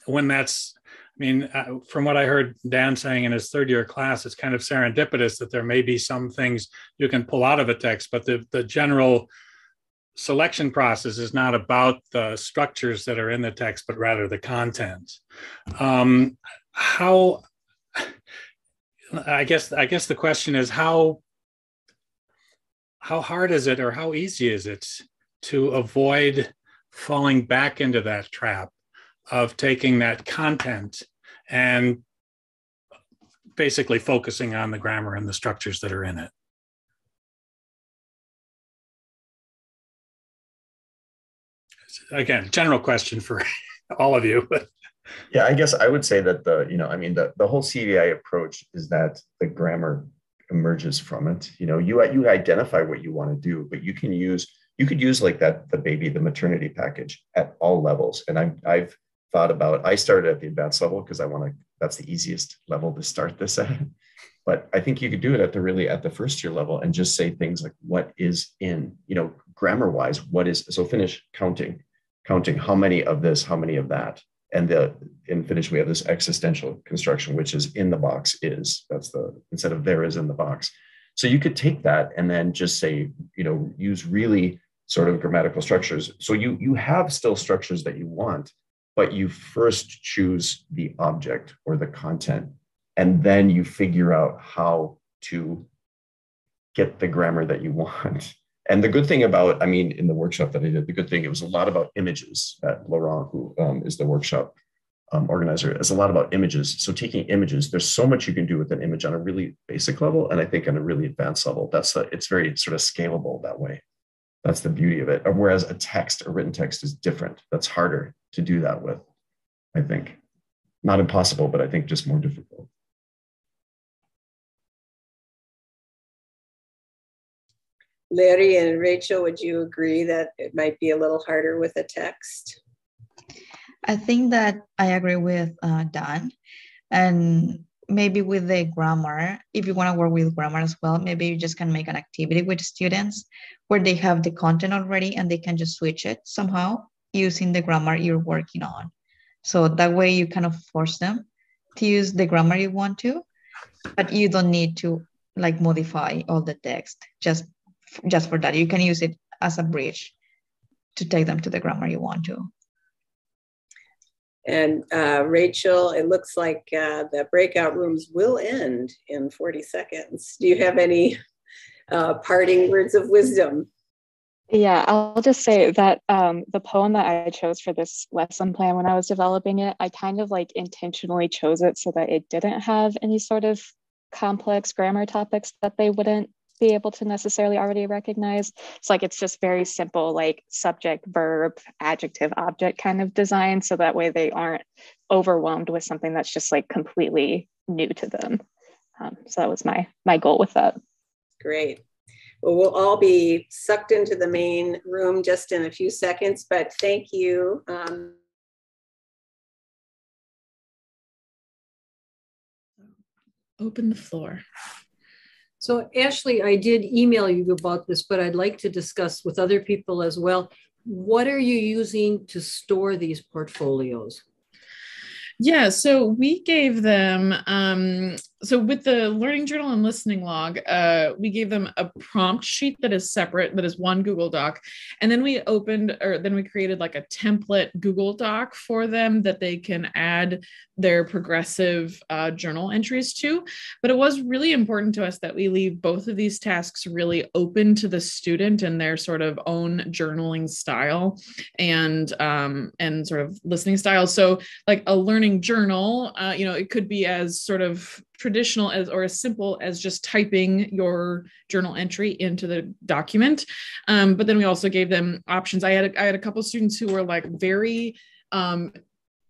when that's. I mean, from what I heard Dan saying in his third year class, it's kind of serendipitous that there may be some things you can pull out of a text, but the general selection process is not about the structures that are in the text, but rather the content. I guess the question is how hard is it or how easy is it to avoid falling back into that trap of taking that content and basically focusing on the grammar and the structures that are in it? Again, general question for all of you. Yeah, I guess I would say that the whole CVI approach is that the grammar emerges from it. You identify what you want to do, but you could use like the maternity package at all levels. And I've thought about, I started at the advanced level because that's the easiest level to start this at. But I think you could do it at the first year level and just say things like, what is in, grammar wise, so finish counting how many of this, how many of that. And in Finnish, we have this existential construction, which is in the box is, instead of there is in the box. So you could take that and then just say, use really sort of grammatical structures. So you have still structures that you want, but you first choose the object or the content, and then you figure out how to get the grammar that you want. And the good thing about, in the workshop that I did, it was a lot about images. Laurent, who is the workshop organizer, is a lot about images. So taking images, there's so much you can do with an image on a really basic level, and I think on a really advanced level, it's very sort of scalable that way. That's the beauty of it. Whereas a written text is different. That's harder to do that with, I think. Not impossible, but I think just more difficult. Leiry and Rachel, would you agree that it might be a little harder with a text? I think that I agree with Dan, and maybe with the grammar, if you want to work with grammar as well, maybe you just can make an activity with students where they have the content already and they can just switch it somehow using the grammar you're working on. So that way you kind of force them to use the grammar you want to, but you don't need to modify all the text just for that. You can use it as a bridge to take them to the grammar you want to. And Rachel, it looks like the breakout rooms will end in 40 seconds. Do you have any parting words of wisdom? Yeah, I'll just say that the poem that I chose for this lesson plan when I was developing it, I kind of intentionally chose it so that it didn't have any sort of complex grammar topics that they wouldn't be able to necessarily already recognize. It's just very simple, subject, verb, adjective, object kind of design. So that way they aren't overwhelmed with something that's just completely new to them. So that was my goal with that. Great. Well, we'll all be sucked into the main room just in a few seconds, but thank you. Open the floor. So Ashley, I did email you about this, but I'd like to discuss with other people as well. What are you using to store these portfolios? Yeah, so we gave them so with the learning journal and listening log, we gave them a prompt sheet that is separate, that is one Google Doc. And then we created like a template Google Doc for them that they can add their progressive journal entries to. But it was really important to us that we leave both of these tasks really open to the student and their sort of own journaling style and sort of listening style. So like a learning journal, it could be as sort of traditional or as simple as just typing your journal entry into the document. But then we also gave them options. I had a couple of students who were like very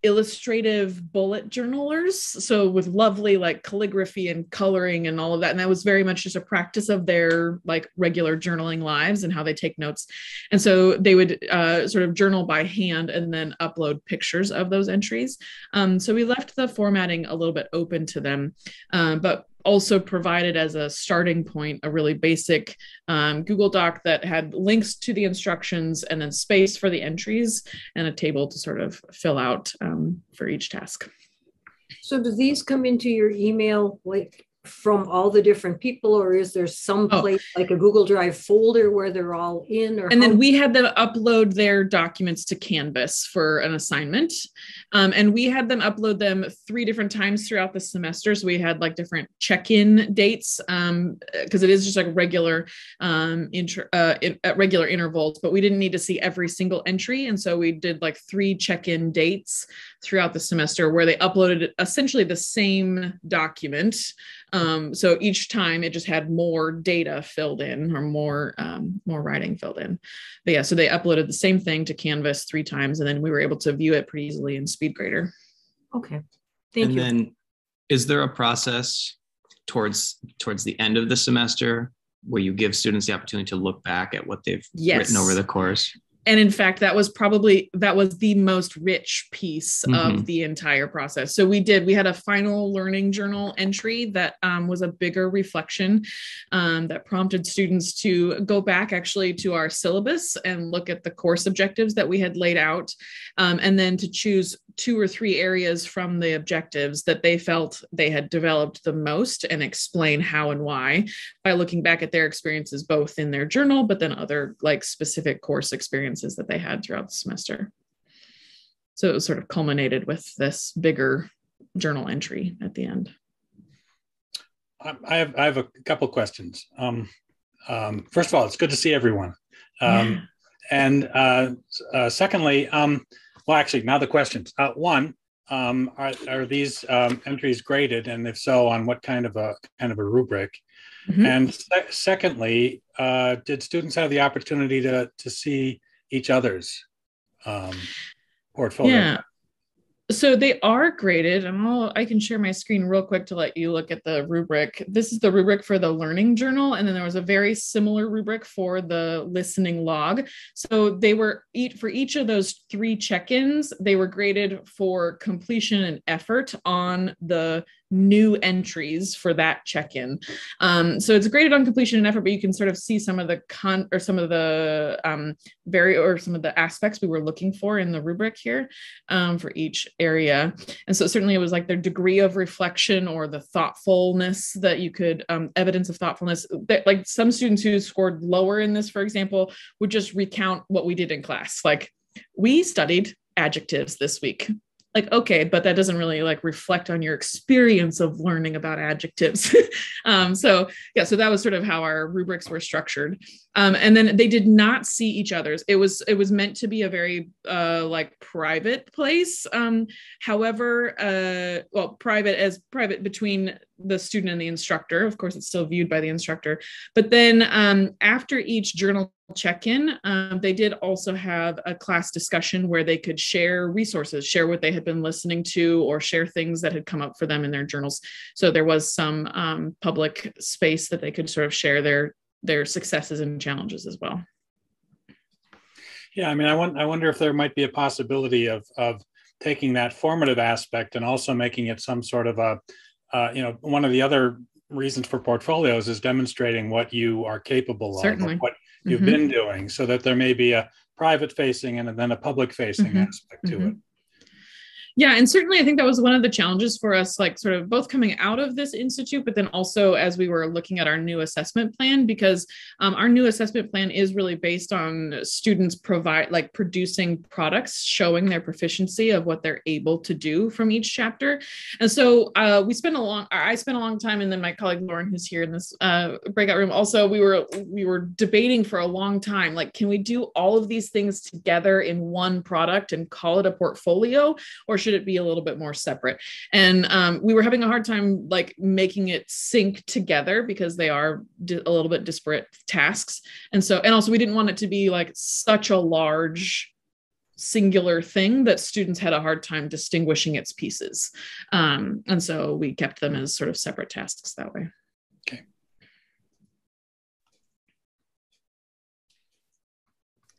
illustrative bullet journalers. So with lovely like calligraphy and coloring and all of that. And that was very much just a practice of their like regular journaling lives and how they take notes. And so they would sort of journal by hand and then upload pictures of those entries. So we left the formatting a little bit open to them, but also provided as a starting point a really basic Google Doc that had links to the instructions and then space for the entries and a table to sort of fill out for each task. So do these come into your email like from all the different people, or is there some place like a Google Drive folder where they're all in? Or and then we had them upload their documents to Canvas for an assignment. And we had them upload them 3 different times throughout the semester. So we had like different check-in dates because it is just like regular at regular intervals, but we didn't need to see every single entry. And so we did like 3 check-in dates throughout the semester where they uploaded essentially the same document. So each time it just had more data filled in or more writing filled in. But yeah, so they uploaded the same thing to Canvas 3 times, and then we were able to view it pretty easily in SpeedGrader. Okay, thank you. And then is there a process towards the end of the semester where you give students the opportunity to look back at what they've written over the course? And in fact, that was the most rich piece of the entire process. So we had a final learning journal entry that was a bigger reflection that prompted students to go back actually to our syllabus and look at the course objectives that we had laid out, and then to choose 2 or 3 areas from the objectives that they felt they had developed the most and explain how and why by looking back at their experiences, both in their journal, but then other like specific course experiences that they had throughout the semester. So it was sort of culminated with this bigger journal entry at the end. I have a couple questions. First of all, it's good to see everyone. And secondly, well, actually, now the questions. One, are these entries graded, and if so, on what kind of a rubric? And secondly, did students have the opportunity to see each other's portfolio? Yeah. So they are graded, and I can share my screen real quick to let you look at the rubric. This is the rubric for the learning journal, and then there was a very similar rubric for the listening log. So they were for each of those 3 check-ins, they were graded for completion and effort on the new entries for that check-in. So it's graded on completion and effort, but you can sort of see some of the some of the aspects we were looking for in the rubric here for each area. And so certainly it was like their degree of reflection or the thoughtfulness that you could, evidence of thoughtfulness. Like some students who scored lower in this, for example, would just recount what we did in class. Like, we studied adjectives this week. Like, okay, but that doesn't really like reflect on your experience of learning about adjectives. So that was sort of how our rubrics were structured. And then they did not see each other's. It was meant to be a very like private place. However, private between the student and the instructor. Of course, it's still viewed by the instructor. But then after each journal check-in, they did also have a class discussion where they could share resources, share what they had been listening to, or share things that had come up for them in their journals. So there was some public space that they could sort of share their successes and challenges as well. Yeah, I mean, I wonder if there might be a possibility of taking that formative aspect and also making it some sort of a, one of the other reasons for portfolios is demonstrating what you are capable of, or what you've been doing, so that there may be a private facing and then a public facing aspect to it. Yeah, and certainly I think that was one of the challenges for us, like sort of both coming out of this institute, but then also as we were looking at our new assessment plan, because our new assessment plan is really based on students producing products showing their proficiency of what they're able to do from each chapter. And so I spent a long time, and then my colleague Lauren, who's here in this breakout room, also we were debating for a long time, like, can we do all of these things together in one product and call it a portfolio, or should it be a little bit more separate? And we were having a hard time like making it sync together because they are a little bit disparate tasks. And also we didn't want it to be like such a large singular thing that students had a hard time distinguishing its pieces. And so we kept them as sort of separate tasks that way. Okay.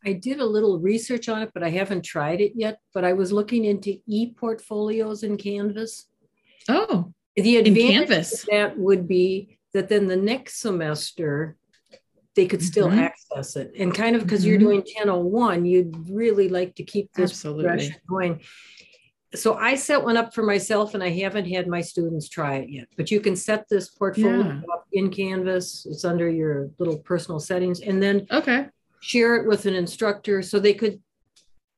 I did a little research on it, but I haven't tried it yet. But I was looking into e-portfolios in Canvas. Oh, the advantage in Canvas. of that would be that then the next semester they could still access it. And kind of because you're doing 1001, you'd really like to keep this progression going. So I set one up for myself, and I haven't had my students try it yet. But you can set this portfolio up in Canvas. It's under your little personal settings, and then share it with an instructor, so they could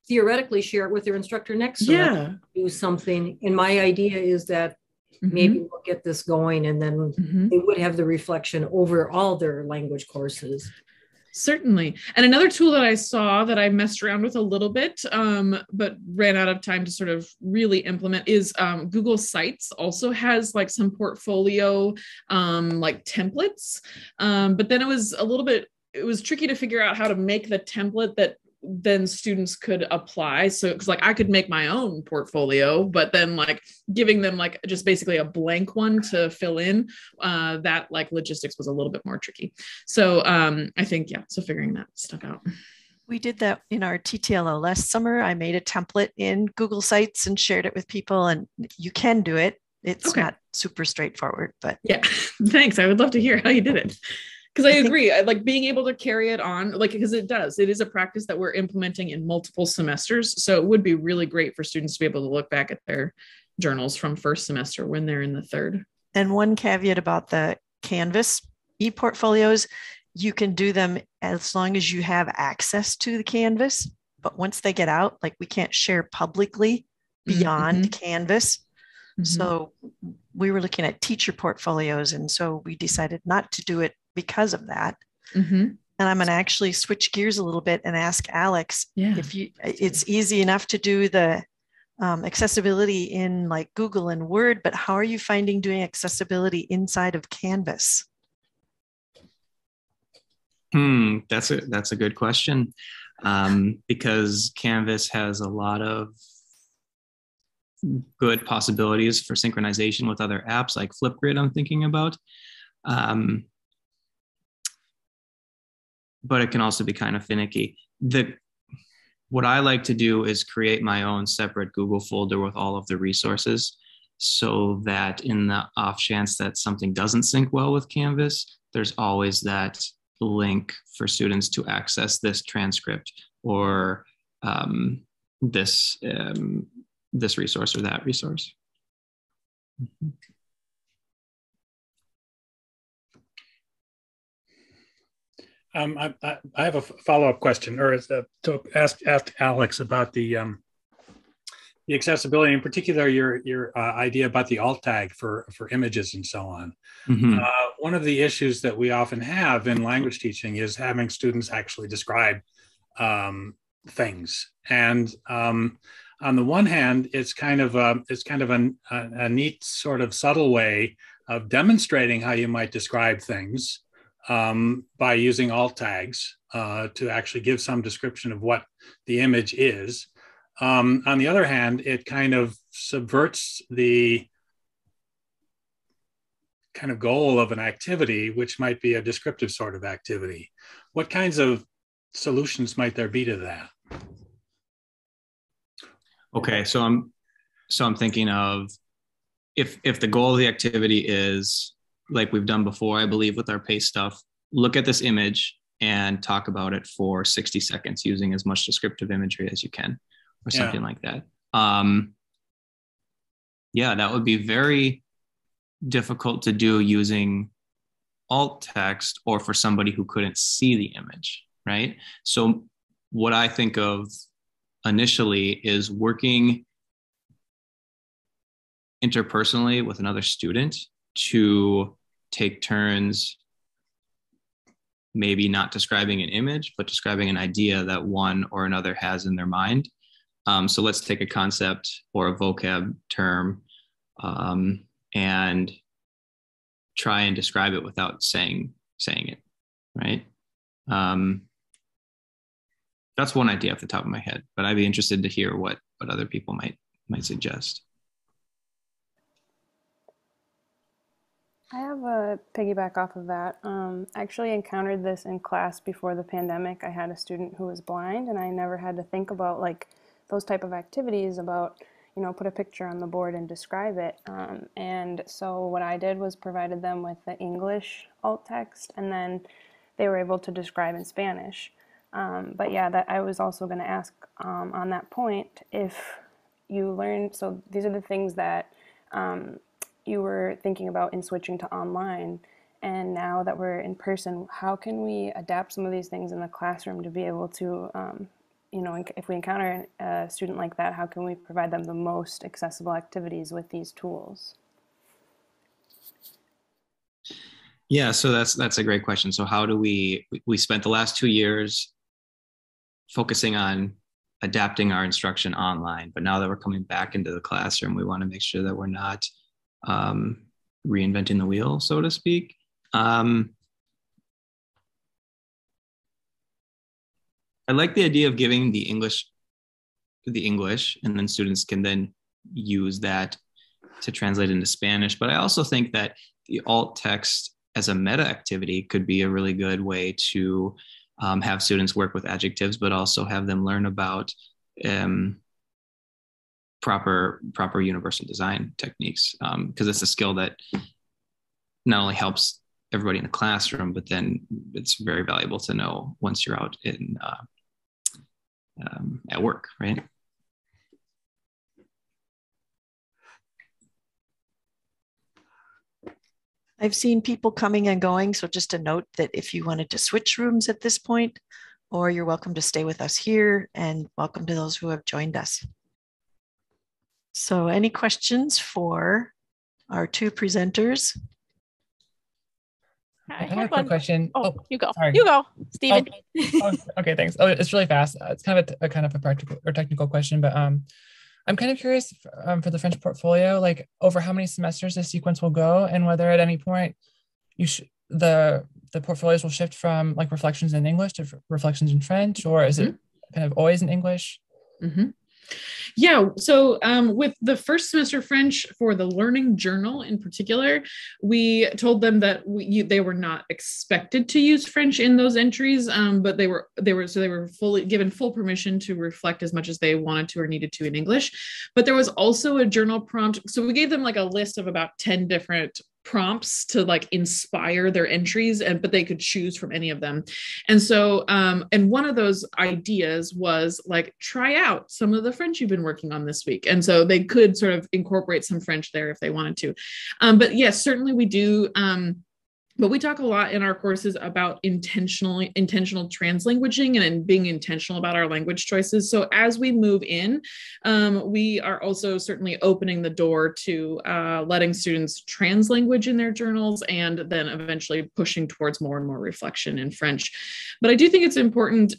theoretically share it with their instructor next semester, do something. And my idea is that maybe we'll get this going, and then they would have the reflection over all their language courses. Certainly. And another tool that I saw that I messed around with a little bit, but ran out of time to sort of really implement, is Google Sites also has like some portfolio like templates. But then it was tricky to figure out how to make the template that then students could apply. So it's like I could make my own portfolio, but then like giving them like just basically a blank one to fill in, that like logistics was a little bit more tricky. So I think, so figuring that stuff out. We did that in our TTLO last summer. I made a template in Google Sites and shared it with people, and you can do it. It's not super straightforward, but yeah, thanks. I would love to hear how you did it. Because I agree, like being able to carry it on, like, because it is a practice that we're implementing in multiple semesters. So it would be really great for students to be able to look back at their journals from first semester when they're in the third. And one caveat about the Canvas e-portfolios, you can do them as long as you have access to the Canvas. But once they get out, like we can't share publicly beyond Canvas. So we were looking at teacher portfolios. And so we decided not to do it because of that. And I'm going to actually switch gears a little bit and ask Alex if it's easy enough to do the accessibility in like Google and Word, but how are you finding doing accessibility inside of Canvas? That's a good question, because Canvas has a lot of good possibilities for synchronization with other apps like Flipgrid I'm thinking about. But it can also be kind of finicky. What I like to do is create my own separate Google folder with all of the resources, so that in the off chance that something doesn't sync well with Canvas, there's always that link for students to access this transcript or this resource or that resource. I have a follow-up question, or to ask Alex about the accessibility, in particular, your idea about the alt tag for images and so on. One of the issues that we often have in language teaching is having students actually describe things, and on the one hand, it's kind of a neat sort of subtle way of demonstrating how you might describe things by using alt tags to actually give some description of what the image is. On the other hand, it kind of subverts the kind of goal of an activity, which might be a descriptive sort of activity. What kinds of solutions might there be to that? Okay, so I'm thinking of if the goal of the activity is, like we've done before, I believe with our PACE stuff, look at this image and talk about it for 60 seconds using as much descriptive imagery as you can, or something like that. yeah, that would be very difficult to do using alt text or for somebody who couldn't see the image, right? So what I think of initially is working interpersonally with another student to take turns, maybe not describing an image, but describing an idea that one or another has in their mind. So let's take a concept or a vocab term and try and describe it without saying it, right? That's one idea off the top of my head, but I'd be interested to hear what other people might suggest. I have a piggyback off of that. I actually encountered this in class before the pandemic. I had a student who was blind, and I never had to think about like those type of activities about, you know, put a picture on the board and describe it. And so what I did was provided them with the English alt text, and then they were able to describe in Spanish. But yeah, that I was also going to ask on that point, if you learned, so these are the things that you were thinking about in switching to online, and now that we're in person, how can we adapt some of these things in the classroom to be able to, you know, if we encounter a student like that, how can we provide them the most accessible activities with these tools? Yeah, so that's a great question. So how do we spent the last 2 years focusing on adapting our instruction online, but now that we're coming back into the classroom, we want to make sure that we're not reinventing the wheel, so to speak. I like the idea of giving the English, and then students can then use that to translate into Spanish. But I also think that the alt text as a meta activity could be a really good way to have students work with adjectives, but also have them learn about proper universal design techniques, because it's a skill that not only helps everybody in the classroom, but then it's very valuable to know once you're out in at work, right? I've seen people coming and going, so just a note that if you wanted to switch rooms at this point, or you're welcome to stay with us here, and welcome to those who have joined us. So any questions for our two presenters? I have a quick question. Oh, you go. Sorry. You go, Stephen. Okay, thanks. Oh, it's really fast. It's kind of a practical or technical question, but I'm kind of curious for the French portfolio, like over how many semesters the sequence will go, and whether at any point the portfolios will shift from like reflections in English to reflections in French, or is it kind of always in English? Mm-hmm. Yeah, so with the first semester French, for the learning journal in particular, we told them that they were not expected to use French in those entries, but they were fully given full permission to reflect as much as they wanted to or needed to in English. But there was also a journal prompt, so we gave them like a list of about 10 different prompts to like inspire their entries, but they could choose from any of them. And so, and one of those ideas was like, try out some of the French you've been working on this week. And so they could sort of incorporate some French there if they wanted to. But yes, certainly we do. But we talk a lot in our courses about intentional translanguaging and being intentional about our language choices. So as we move in, we are also certainly opening the door to letting students translanguage in their journals, and then eventually pushing towards more and more reflection in French. But I do think it's important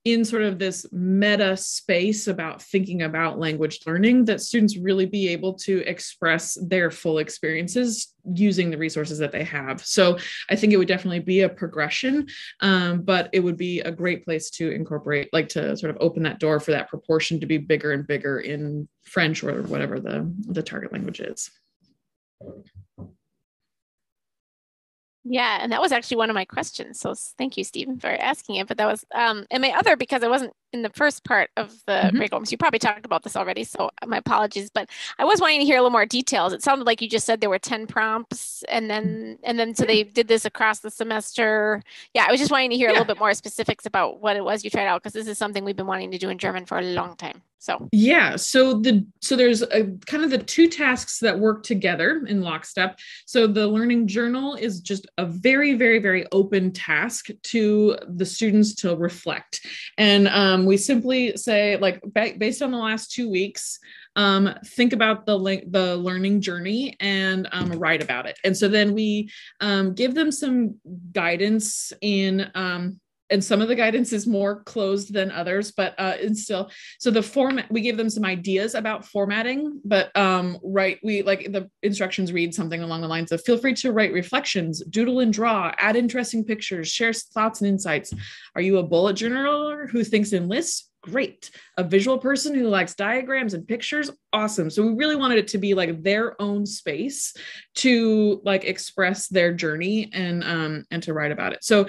in sort of this meta space about thinking about language learning, that students really be able to express their full experiences using the resources that they have. So I think it would definitely be a progression, but it would be a great place to incorporate, like to sort of open that door for that proportion to be bigger and bigger in French or whatever the target language is. Yeah, and that was actually one of my questions. So thank you, Stephen, for asking it. But that was, and my other, because I wasn't in the first part of the breakout rooms, you probably talked about this already, so my apologies, but I was wanting to hear a little more details. It sounded like you just said there were 10 prompts and then so they did this across the semester. Yeah, I was just wanting to hear a little bit more specifics about what it was you tried out, because this is something we've been wanting to do in German for a long time. So yeah, so there's a kind of the two tasks that work together in lockstep. So the learning journal is just a very, very, very open task to the students to reflect. And we simply say, like, based on the last 2 weeks, think about the learning journey and write about it. And so then we give them some guidance in and some of the guidance is more closed than others, but it's still, so the format, we give them some ideas about formatting, but we like the instructions read something along the lines of, feel free to write reflections, doodle and draw, add interesting pictures, share thoughts and insights. Are you a bullet journaler who thinks in lists? Great. A visual person who likes diagrams and pictures? Awesome. So we really wanted it to be like their own space to like express their journey and to write about it. So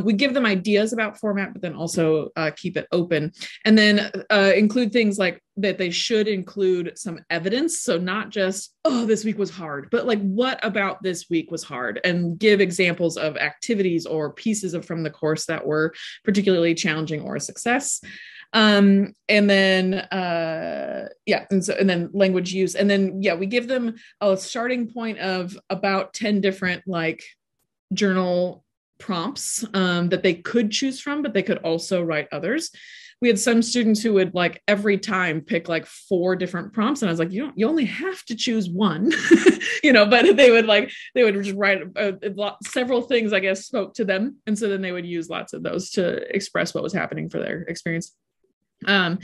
we give them ideas about format, but then also keep it open, and then include things like that they should include some evidence. So not just, oh, this week was hard, but like, what about this week was hard? And give examples of activities or pieces from the course that were particularly challenging or a success. And then, and then language use. And then, we give them a starting point of about 10 different like journal prompts that they could choose from, but they could also write others. We had some students who would like every time pick like 4 different prompts. And I was like, you only have to choose one, but they would just write several things, I guess, spoke to them. And so then they would use lots of those to express what was happening for their experience. And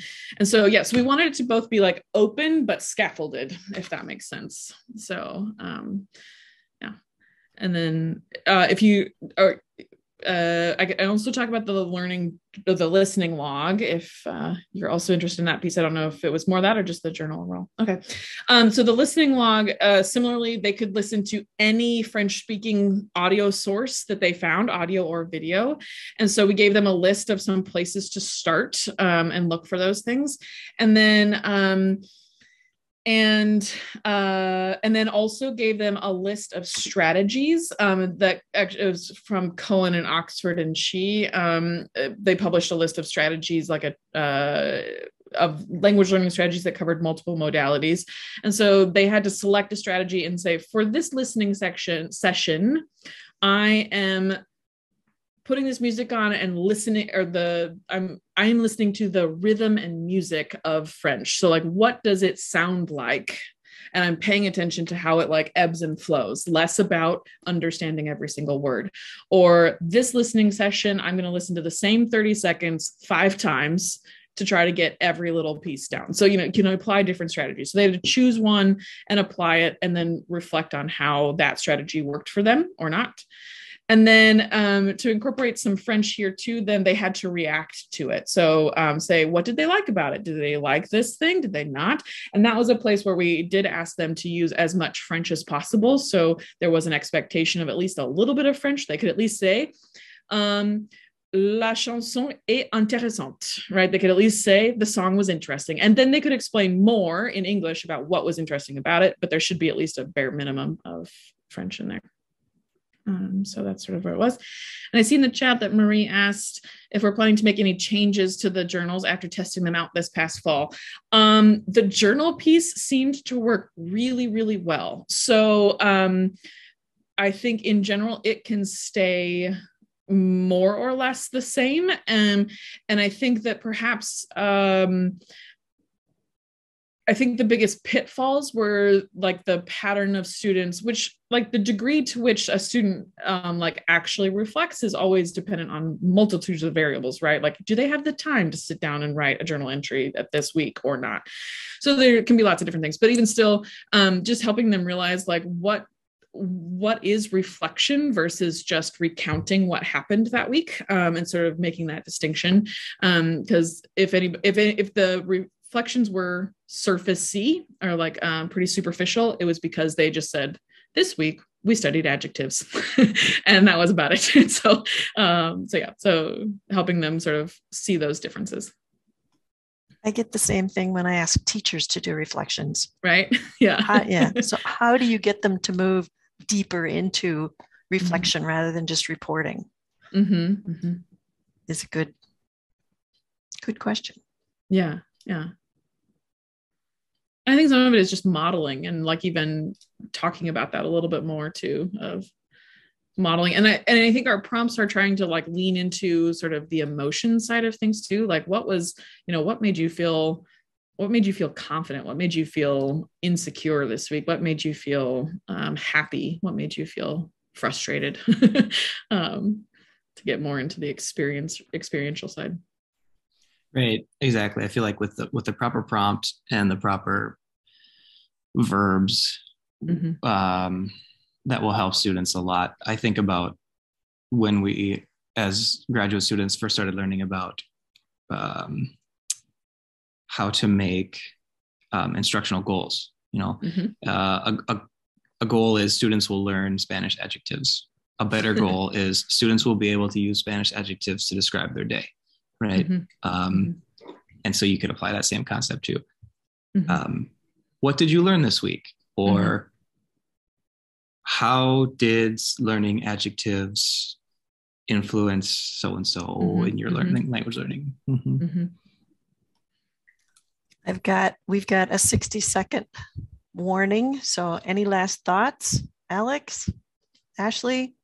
so we wanted it to both be like open, but scaffolded, if that makes sense. So, and then if you are, I also talk about the listening log, if you're also interested in that piece. I don't know if it was more that or just the journal role. Okay. So the listening log, similarly, they could listen to any French-speaking audio source that they found, audio or video. And so we gave them a list of some places to start and look for those things. And then and then also gave them a list of strategies that it was from Cohen and Oxford and She. They published a list of strategies, like of language learning strategies that covered multiple modalities. And so they had to select a strategy and say, for this listening session, I am putting this music on and listening, or I'm listening to the rhythm and music of French. So like, what does it sound like? And I'm paying attention to how it like ebbs and flows, less about understanding every single word. Or this listening session, I'm going to listen to the same 30 seconds 5 times to try to get every little piece down. So, you can apply different strategies. So they had to choose one and apply it and then reflect on how that strategy worked for them or not. And then to incorporate some French here too, then they had to react to it. So say, what did they like about it? Did they like this thing? Did they not? And that was a place where we did ask them to use as much French as possible. So there was an expectation of at least a little bit of French. They could at least say, la chanson est intéressante, right? They could at least say the song was interesting. And then they could explain more in English about what was interesting about it, but there should be at least a bare minimum of French in there. So that's sort of where it was. And I see in the chat that Marie asked if we're planning to make any changes to the journals after testing them out this past fall. The journal piece seemed to work really, really well. So I think in general, it can stay more or less the same. And I think that perhaps I think the biggest pitfalls were like the pattern of students, which like the degree to which a student like actually reflects is always dependent on multitudes of variables, right? Like, do they have the time to sit down and write a journal entry at this week or not? So there can be lots of different things, but even still, just helping them realize like what is reflection versus just recounting what happened that week, and sort of making that distinction. Because if the reflections were surfacey or like pretty superficial, it was because they just said, this week we studied adjectives and that was about it. So helping them sort of see those differences. I get the same thing when I ask teachers to do reflections. Right? Yeah. Yeah. So how do you get them to move deeper into reflection rather than just reporting? Is a good question. Yeah. Yeah. I think some of it is just modeling and like even talking about that a little bit more too, of modeling. And I think our prompts are trying to like lean into sort of the emotion side of things too. Like what made you feel confident? What made you feel insecure this week? What made you feel happy? What made you feel frustrated? To get more into the experiential side. Right, exactly. I feel like with the proper prompt and the proper verbs, that will help students a lot. I think about when we, as graduate students, first started learning about how to make instructional goals. A goal is students will learn Spanish adjectives. A better goal is students will be able to use Spanish adjectives to describe their day, right? And so you could apply that same concept too. What did you learn this week? Or how did learning adjectives influence so-and-so in your language learning? We've got a 60-second warning. So any last thoughts, Alex, Ashley?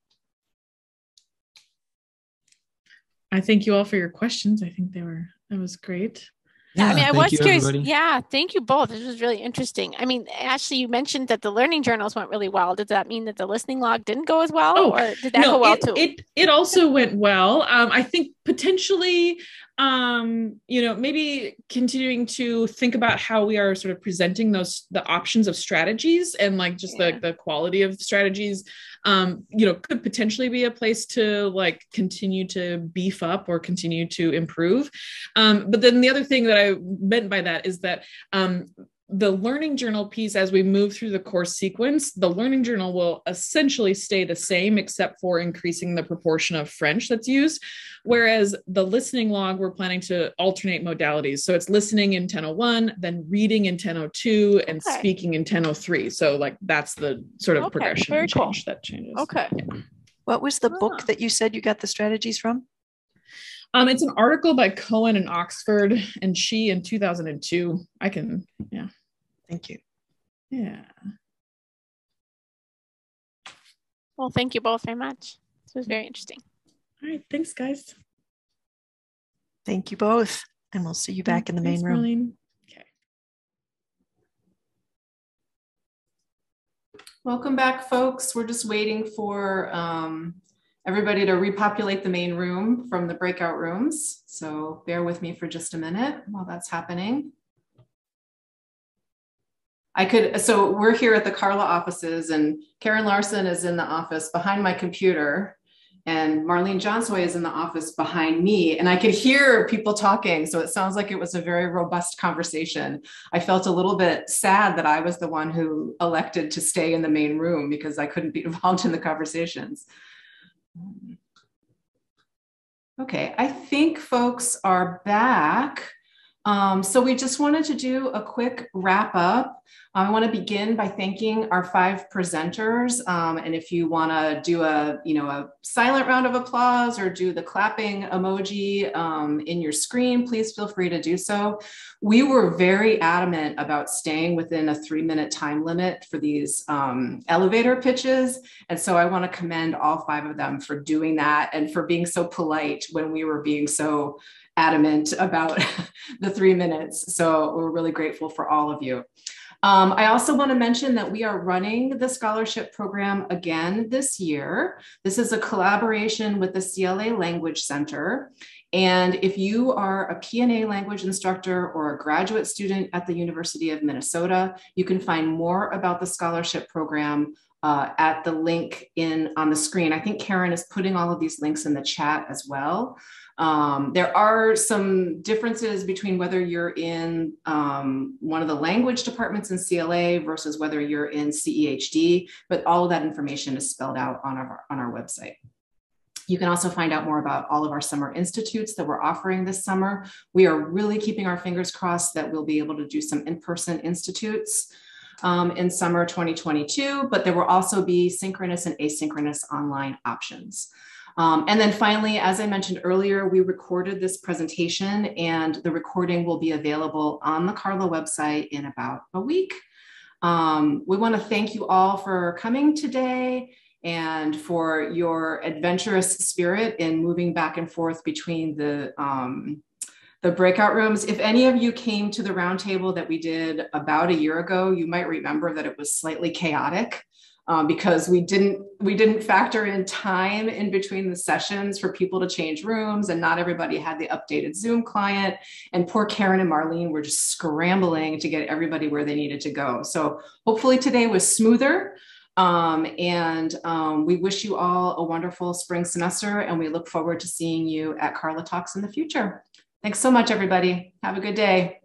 I thank you all for your questions. I think that was great. Yeah, I mean, I was curious. Everybody. Yeah, thank you both. This was really interesting. I mean, Ashley, you mentioned that the learning journals went really well. Did that mean that the listening log didn't go as well, or did that go well too? It also went well. I think potentially, maybe continuing to think about how we are sort of presenting the options of strategies and like just the quality of strategies, could potentially be a place to like continue to beef up or continue to improve. But then the other thing that I meant by that is that the learning journal piece, as we move through the course sequence, the learning journal will essentially stay the same, except for increasing the proportion of French that's used. Whereas the listening log, we're planning to alternate modalities. So it's listening in 1001, then reading in 1002, and speaking in 1003. So like that's the sort of progression and change that changes. Okay. Yeah. What was the book that you said you got the strategies from? It's an article by Cohen and Oxford and She in 2002. Thank you. Yeah. Well, thank you both very much. This was very interesting. All right. Thanks, guys. Thank you both. And we'll see you back in the main room. Marlene. Okay. Welcome back, folks. We're just waiting for everybody to repopulate the main room from the breakout rooms. So bear with me for just a minute while that's happening. So we're here at the CARLA offices, and Karen Larson is in the office behind my computer, and Marlene Johnsoy is in the office behind me, and I could hear people talking. So it sounds like it was a very robust conversation. I felt a little bit sad that I was the one who elected to stay in the main room because I couldn't be involved in the conversations. Okay, I think folks are back. So we just wanted to do a quick wrap up. I want to begin by thanking our 5 presenters. And if you want to do a silent round of applause or do the clapping emoji in your screen, please feel free to do so. We were very adamant about staying within a 3-minute time limit for these elevator pitches. And so I want to commend all 5 of them for doing that and for being so polite when we were being so adamant about the 3 minutes. So we're really grateful for all of you. I also want to mention that we are running the scholarship program again this year. This is a collaboration with the CLA Language Center. And if you are a PNA language instructor or a graduate student at the University of Minnesota, you can find more about the scholarship program at the link on the screen. I think Karen is putting all of these links in the chat as well. There are some differences between whether you're in one of the language departments in CLA versus whether you're in CEHD, but all of that information is spelled out on our website. You can also find out more about all of our summer institutes that we're offering this summer. We are really keeping our fingers crossed that we'll be able to do some in-person institutes in summer 2022, but there will also be synchronous and asynchronous online options. And then finally, as I mentioned earlier, we recorded this presentation and the recording will be available on the CARLA website in about a week. We want to thank you all for coming today and for your adventurous spirit in moving back and forth between the breakout rooms. If any of you came to the roundtable that we did about a year ago, you might remember that it was slightly chaotic because we didn't factor in time in between the sessions for people to change rooms, and not everybody had the updated Zoom client. And poor Karen and Marlene were just scrambling to get everybody where they needed to go. So hopefully today was smoother. We wish you all a wonderful spring semester, and we look forward to seeing you at CARLA Talks in the future. Thanks so much, everybody. Have a good day.